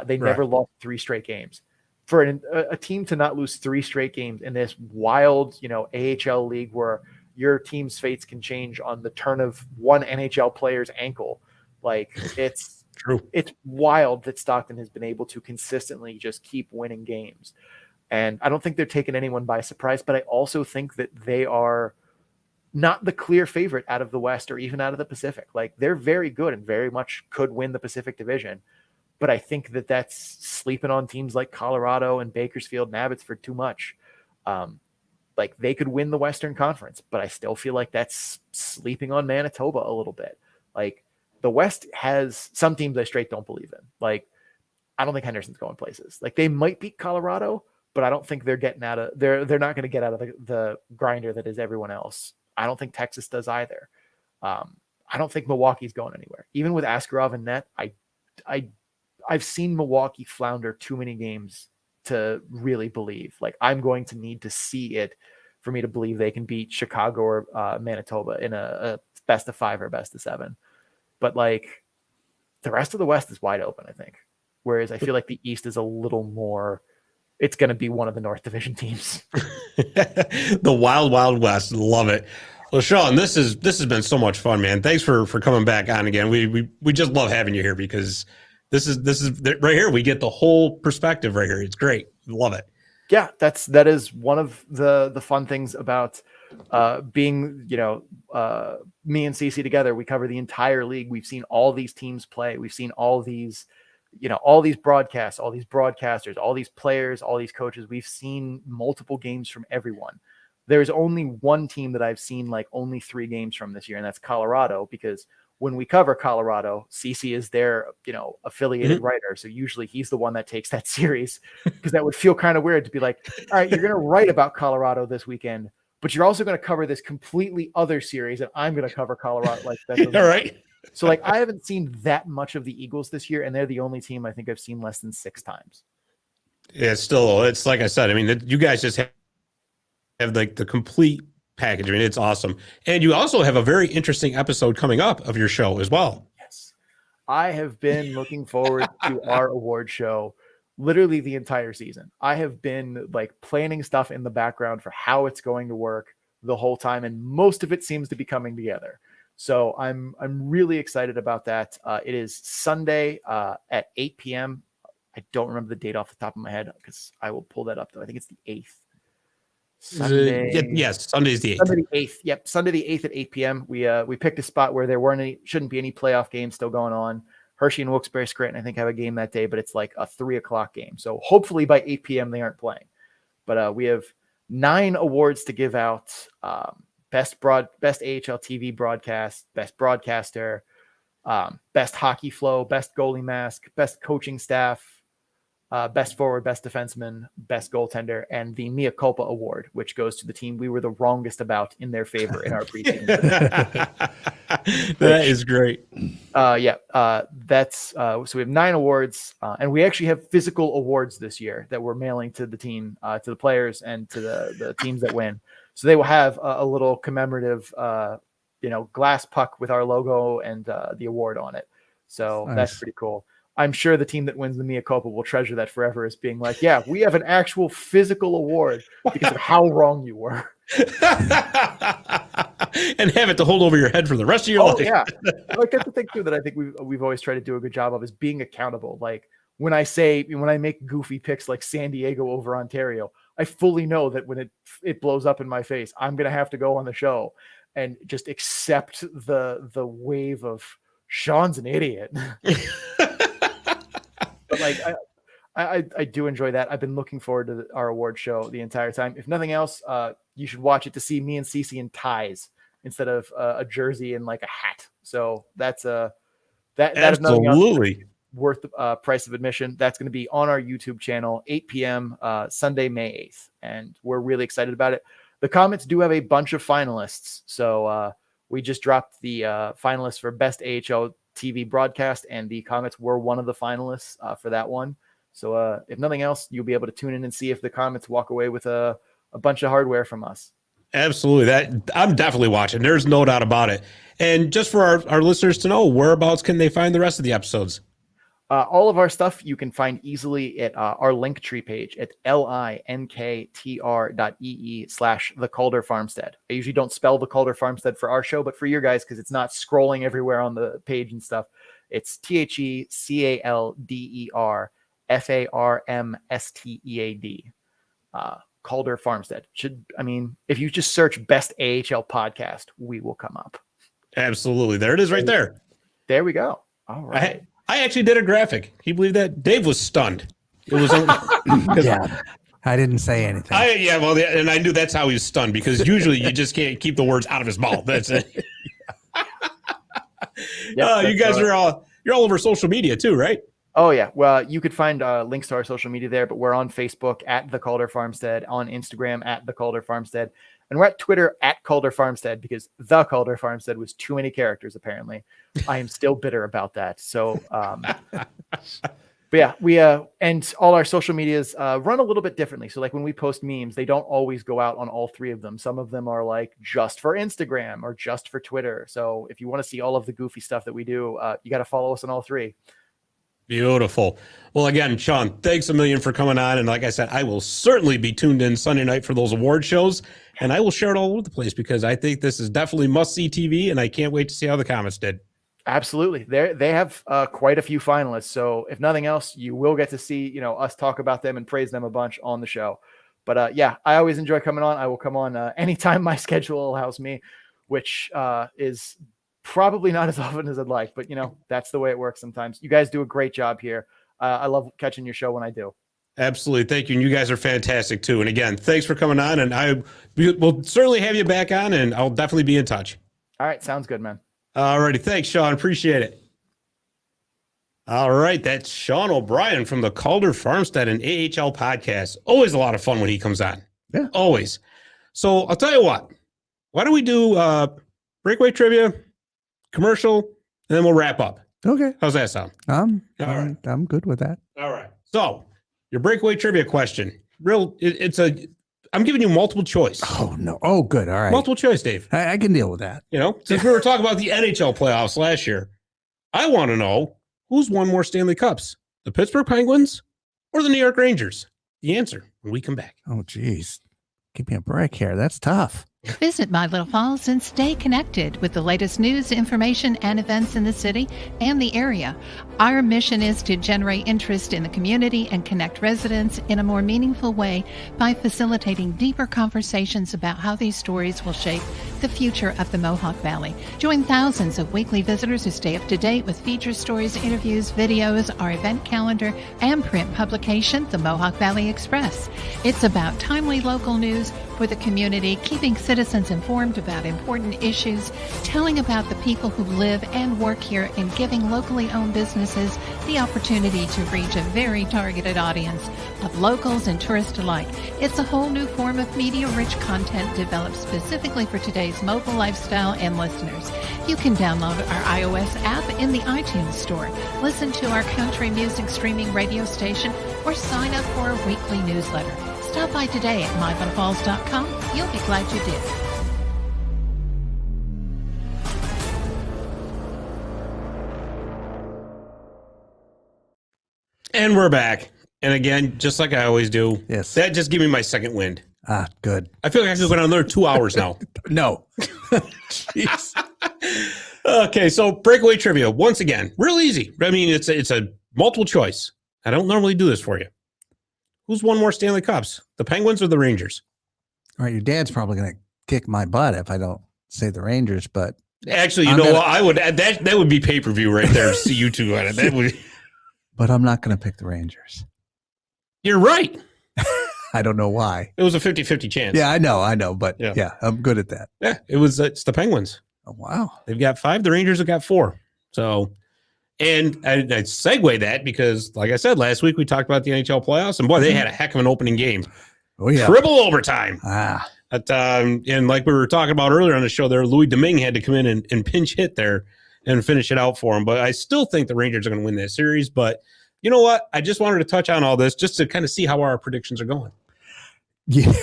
They never lost 3 straight games. For a team to not lose 3 straight games in this wild, AHL league where your team's fates can change on the turn of one NHL player's ankle, like, it's true. It's wild that Stockton has been able to consistently just keep winning games. And I don't think they're taking anyone by surprise, but I also think that they are not the clear favorite out of the West or even out of the Pacific. Like, they're very good and very much could win the Pacific Division. But I think that that's sleeping on teams like Colorado and Bakersfield and Abbotsford too much. Like, they could win the Western Conference, but I still feel like that's sleeping on Manitoba a little bit. Like, the West has some teams I straight don't believe in. Like, I don't think Henderson's going places. Like, they might beat Colorado, but I don't think they're getting out of they're not going to get out of the grinder that is everyone else. I don't think Texas does either. I don't think Milwaukee's going anywhere. Even with Askarov and net, I've seen Milwaukee flounder too many games to really believe. Like, I'm going to need to see it for me to believe they can beat Chicago or Manitoba in a best of 5 or best of 7. But like, the rest of the West is wide open, I think. Whereas I feel like the East is a little more, it's going to be one of the North Division teams. The wild, wild West. Love it. Well, Sean, this has been so much fun, man. Thanks for coming back on again. We just love having you here, because this is right here. We get the whole perspective right here. It's great. Love it. Yeah, that is one of the fun things about being, me and CC together. We cover the entire league. We've seen all these teams play. We've seen all these, all these broadcasts, all these broadcasters, all these players, all these coaches. We've seen multiple games from everyone. There's only one team that I've seen like only 3 games from this year, and that's Colorado, because when we cover Colorado, CC is their, affiliated writer. So usually he's the one that takes that series, because that would feel kind of weird to be like, all right, you're going to write about Colorado this weekend, but you're also going to cover this completely other series, and I'm going to cover Colorado. Like, that's all right. So like, I haven't seen that much of the Eagles this year, and they're the only team I think I've seen less than 6 times. Yeah, it's like I said, I mean, you guys just have like the complete package. I mean, it's awesome. And you also have a very interesting episode coming up of your show as well. Yes. I have been looking forward to our award show literally the entire season. I have been like planning stuff in the background for how it's going to work the whole time, and most of it seems to be coming together. So I'm really excited about that. It is Sunday at 8 p.m. I don't remember the date off the top of my head, because I will pull that up though. I think it's the 8th. Sunday. Yes, Sunday's the 8th. Sunday the 8th. Yep, Sunday the 8th at 8 p.m. We picked a spot where there shouldn't be any playoff games still going on. Hershey and Wilkes-Barre Scranton, I think, have a game that day, but it's like a 3:00 game. So hopefully by 8 p.m. they aren't playing. But we have 9 awards to give out. Best AHL TV broadcast, best broadcaster, best hockey flow, best goalie mask, best coaching staff, best forward, best defenseman, best goaltender, and the Mea Culpa Award, which goes to the team we were the wrongest about in their favor in our preseason. That is great. That's so we have 9 awards, and we actually have physical awards this year that we're mailing to the team, to the players, and to the teams that win. So they will have a little commemorative, glass puck with our logo and the award on it. So nice. That's pretty cool. I'm sure the team that wins the Mea Culpa will treasure that forever as being like, yeah, we have an actual physical award because of how wrong you were. And have it to hold over your head for the rest of your life. Yeah. Like, that's the thing too that I think we've always tried to do a good job of, is being accountable. Like, when I make goofy picks like San Diego over Ontario, I fully know that when it blows up in my face, I'm going to have to go on the show and just accept the wave of Sean's an idiot. But like, I do enjoy that. I've been looking forward to our award show the entire time. If nothing else, you should watch it to see me and Cece in ties instead of a jersey and like a hat. So that's that is nothing else Absolutely. worth the price of admission. That's going to be on our YouTube channel, 8 p.m. Sunday, May 8th. And we're really excited about it. The Comets do have a bunch of finalists. So we just dropped the finalists for Best AHL TV Broadcast, and the Comets were one of the finalists for that one. So if nothing else, you'll be able to tune in and see if the Comets walk away with a bunch of hardware from us. Absolutely. That I'm definitely watching. There's no doubt about it. And just for our listeners to know, whereabouts can they find the rest of the episodes? All of our stuff you can find easily at our Linktree page at linktr.ee/the Calder Farmstead. I usually don't spell the Calder Farmstead for our show, but for your guys, because it's not scrolling everywhere on the page and stuff, it's TheCalderFarmstead. Calder Farmstead. If you just search Best AHL Podcast, we will come up. Absolutely. There it is right there. There we go. All right. I actually did a graphic. Can you believe that? Dave was stunned. It was Yeah. I didn't say anything. And I knew that's how he was stunned, because usually you just can't keep the words out of his mouth. That's it. You guys you're all over social media too, right? Oh yeah. Well, you could find links to our social media there, but we're on Facebook at the Calder Farmstead, on Instagram at the Calder Farmstead, and we're at Twitter at Calder Farmstead, because the Calder Farmstead was too many characters, apparently. I am still bitter about that. So, but yeah, we and all our social medias run a little bit differently. So like when we post memes, they don't always go out on all three of them. Some of them are like just for Instagram or just for Twitter. So if you want to see all of the goofy stuff that we do, you got to follow us on all three. Beautiful. Well, again, Sean, thanks a million for coming on. And like I said, I will certainly be tuned in Sunday night for those award shows, and I will share it all over the place, because I think this is definitely must-see TV, and I can't wait to see how the Comets did. Absolutely. They have quite a few finalists. So if nothing else, you will get to see, us talk about them and praise them a bunch on the show. But yeah, I always enjoy coming on. I will come on anytime my schedule allows me, which is probably not as often as I'd like, but that's the way it works sometimes. You guys do a great job here. I love catching your show when I do. Absolutely. Thank you. And you guys are fantastic too. And again, thanks for coming on, and we'll certainly have you back on, and I'll definitely be in touch. All right. Sounds good, man. All righty. Thanks, Sean. Appreciate it. All right. That's Sean O'Brien from the Calder Farmstead and AHL Podcast. Always a lot of fun when he comes on. Yeah. Always. So I'll tell you what. Why don't we do breakaway trivia, commercial, and then we'll wrap up. Okay. How's that sound? I'm good with that. All right. So your breakaway trivia question. I'm giving you multiple choice. Oh, no. Oh, good. All right. Multiple choice, Dave. I can deal with that. Since we were talking about the NHL playoffs last year, I want to know who's won more Stanley Cups, the Pittsburgh Penguins or the New York Rangers? The answer when we come back. Oh, geez. Give me a break here. That's tough. Visit My Little Falls and stay connected with the latest news, information, and events in the city and the area. Our mission is to generate interest in the community and connect residents in a more meaningful way by facilitating deeper conversations about how these stories will shape the future of the Mohawk Valley. Join thousands of weekly visitors who stay up to date with feature stories, interviews, videos, our event calendar, and print publication, the Mohawk Valley Express. It's about timely local news for the community, keeping citizens informed about important issues, telling about the people who live and work here, and giving locally owned businesses the opportunity to reach a very targeted audience of locals and tourists alike. It's a whole new form of media-rich content developed specifically for today's mobile lifestyle and listeners. You can download our iOS app in the iTunes store, listen to our country music streaming radio station, or sign up for a weekly newsletter. Stop by today at mylittlefalls.com. You'll be glad you did. And we're back. And again, just like I always do, Yes. that just gave me my second wind. Ah, good. I feel like I have to go down another 2 hours now. No. Jeez. Okay, so breakaway trivia. Once again, real easy. I mean, it's a multiple choice. I don't normally do this for you. Who's won more Stanley Cups, the Penguins or the Rangers? All right, your dad's probably going to kick my butt if I don't say the Rangers, but Actually, what? I would that would be pay-per-view right there. See you two on it. But I'm not going to pick the Rangers. You're right. I don't know why. It was a 50-50 chance. Yeah, I know, but yeah, I'm good at that. Yeah, it's the Penguins. Oh, wow. They've got 5. The Rangers have got 4. So, and I segue that because, like I said, last week we talked about the NHL playoffs, and boy, they had a heck of an opening game. Oh, yeah. Triple overtime. But, and like we were talking about earlier on the show there, Louis Domingue had to come in and pinch hit there and finish it out for him. But I still think the Rangers are going to win that series. But you know what? I just wanted to touch on all this just to kind of see how our predictions are going. Yeah.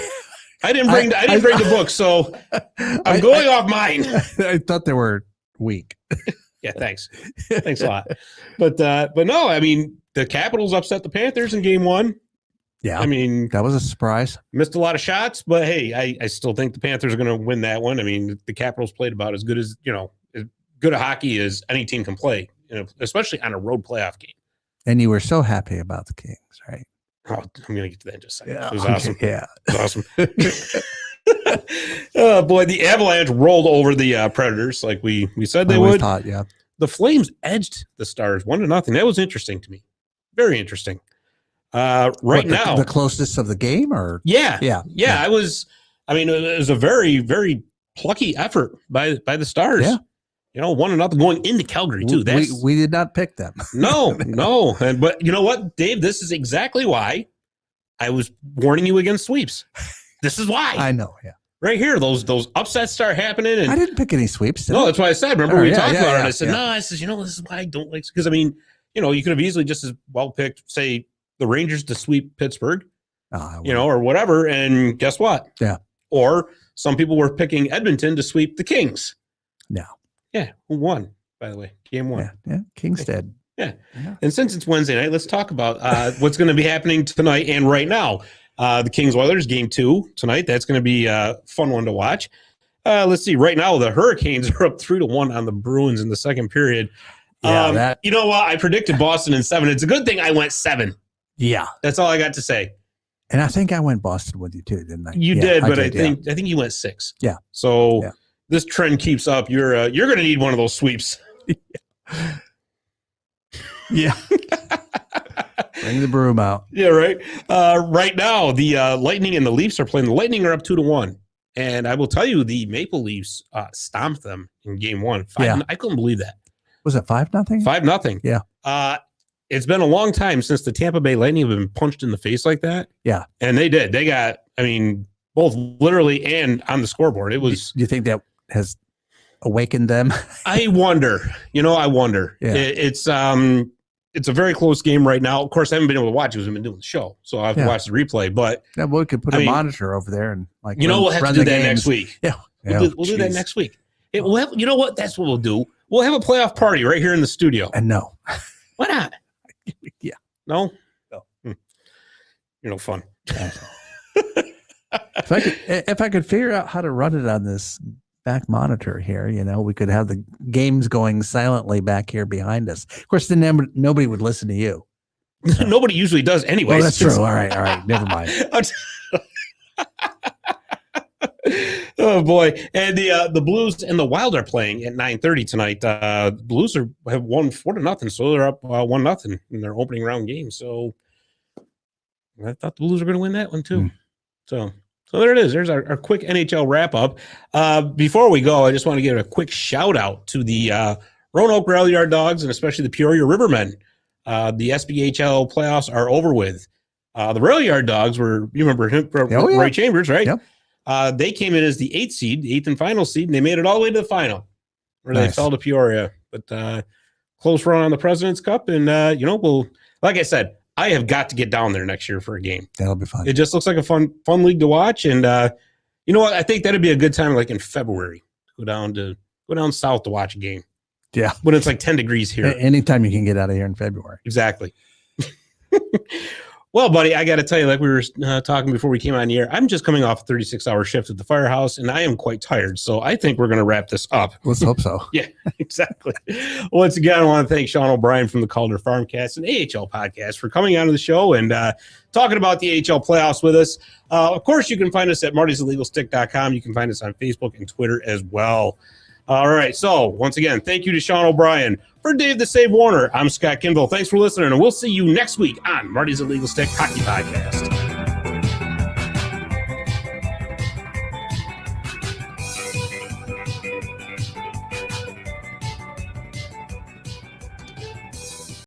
I didn't bring the book, so I'm going off mine. I thought they were weak. Yeah, thanks. Thanks a lot. But no, I mean, the Capitals upset the Panthers in game 1. Yeah. I mean, that was a surprise. Missed a lot of shots, but hey, I still think the Panthers are going to win that one. I mean, the Capitals played about as good as, as good a hockey as any team can play, especially on a road playoff game. And you were so happy about the Kings, right? Oh, I'm going to get to that in just a second. Yeah. It was awesome. Yeah. It was awesome. Oh, boy, the Avalanche rolled over the Predators like we said they would. Thought, yeah. The Flames edged the Stars 1-0. That was interesting to me. Very interesting. Now, the closest of the game, or yeah. It was a very, very plucky effort by the Stars. Yeah. 1-0 going into Calgary too. We did not pick them. No. But you know what, Dave? This is exactly why I was warning you against sweeps. This is why. I know. Yeah. Right here, those upsets start happening. And I didn't pick any sweeps. No, that's why I said. Remember we talked about it. I said, no. I said, this is why I don't like, because you could have easily just as well picked, say, the Rangers to sweep Pittsburgh, or whatever. And guess what? Yeah. Or some people were picking Edmonton to sweep the Kings. No. Yeah. Who won, by the way? Game 1. Yeah. Kingstead. Yeah. And since it's Wednesday night, let's talk about what's going to be happening tonight and right now. The Kings Oilers game 2 tonight. That's going to be a fun one to watch. Let's see. Right now, the Hurricanes are up 3-1 on the Bruins in the second period. Yeah, you know what? I predicted Boston in 7. It's a good thing I went 7. Yeah. That's all I got to say. And I think I went Boston with you too, didn't I? You did, but I think you went 6. Yeah. So this trend keeps up. You're going to need one of those sweeps. Yeah. Bring the broom out. Yeah, right. Right now, the Lightning and the Leafs are playing. The Lightning are up 2-1. And I will tell you, the Maple Leafs stomped them in game 1. I couldn't believe that. Was it 5-0? 5-0. Yeah. It's been a long time since the Tampa Bay Lightning have been punched in the face like that. Yeah. And they did. They got, both literally and on the scoreboard. It was. Do you think that has awakened them? I wonder. I wonder. Yeah. It's a very close game right now. Of course, I haven't been able to watch it because I've been doing the show. So I have to watch the replay. But we could put a monitor over there and we'll have to do that next week. Yeah. We'll do that next week. We'll have, you know what? That's what we'll do. We'll have a playoff party right here in the studio. And no. Why not? Yeah. No? No. You're no fun. If I could figure out how to run it on this back monitor here, we could have the games going silently back here behind us. Of course, then nobody would listen to you. So. Nobody usually does anyway. Oh, that's true. All right. Never mind. Oh boy! And the Blues and the Wild are playing at 9:30 tonight. The Blues have won 4-0, so they're up 1-0 in their opening round game. So I thought the Blues were going to win that one too. So there it is. There's our quick NHL wrap up. Before we go, I just want to give a quick shout out to the Roanoke Rail Yard Dogs and especially the Peoria Rivermen. The SBHL playoffs are over with. The Rail Yard Dogs were, you remember him, Ray Chambers, right? Yep. They came in as the 8th and final seed, and they made it all the way to the final, where they fell to Peoria. But close run on the President's Cup, and we'll, like I said, I have got to get down there next year for a game. That'll be fun. It just looks like a fun league to watch, and you know what? I think that'd be a good time, like in February, go down south to watch a game. Yeah, when it's like 10 degrees here. Anytime you can get out of here in February. Exactly. Well, buddy, I got to tell you, like we were talking before we came on the air, I'm just coming off a 36-hour shift at the firehouse, and I am quite tired. So I think we're going to wrap this up. Let's hope so. Yeah, exactly. Once again, I want to thank Sean O'Brien from the Calder Farmcast and AHL Podcast for coming on to the show and talking about the AHL playoffs with us. Of course, you can find us at martysillegalstick.com. You can find us on Facebook and Twitter as well. All right. So once again, thank you to Sean O'Brien. For Dave the Save Warner, I'm Scott Kimball. Thanks for listening, and we'll see you next week on Marty's Illegal Stick Hockey Podcast.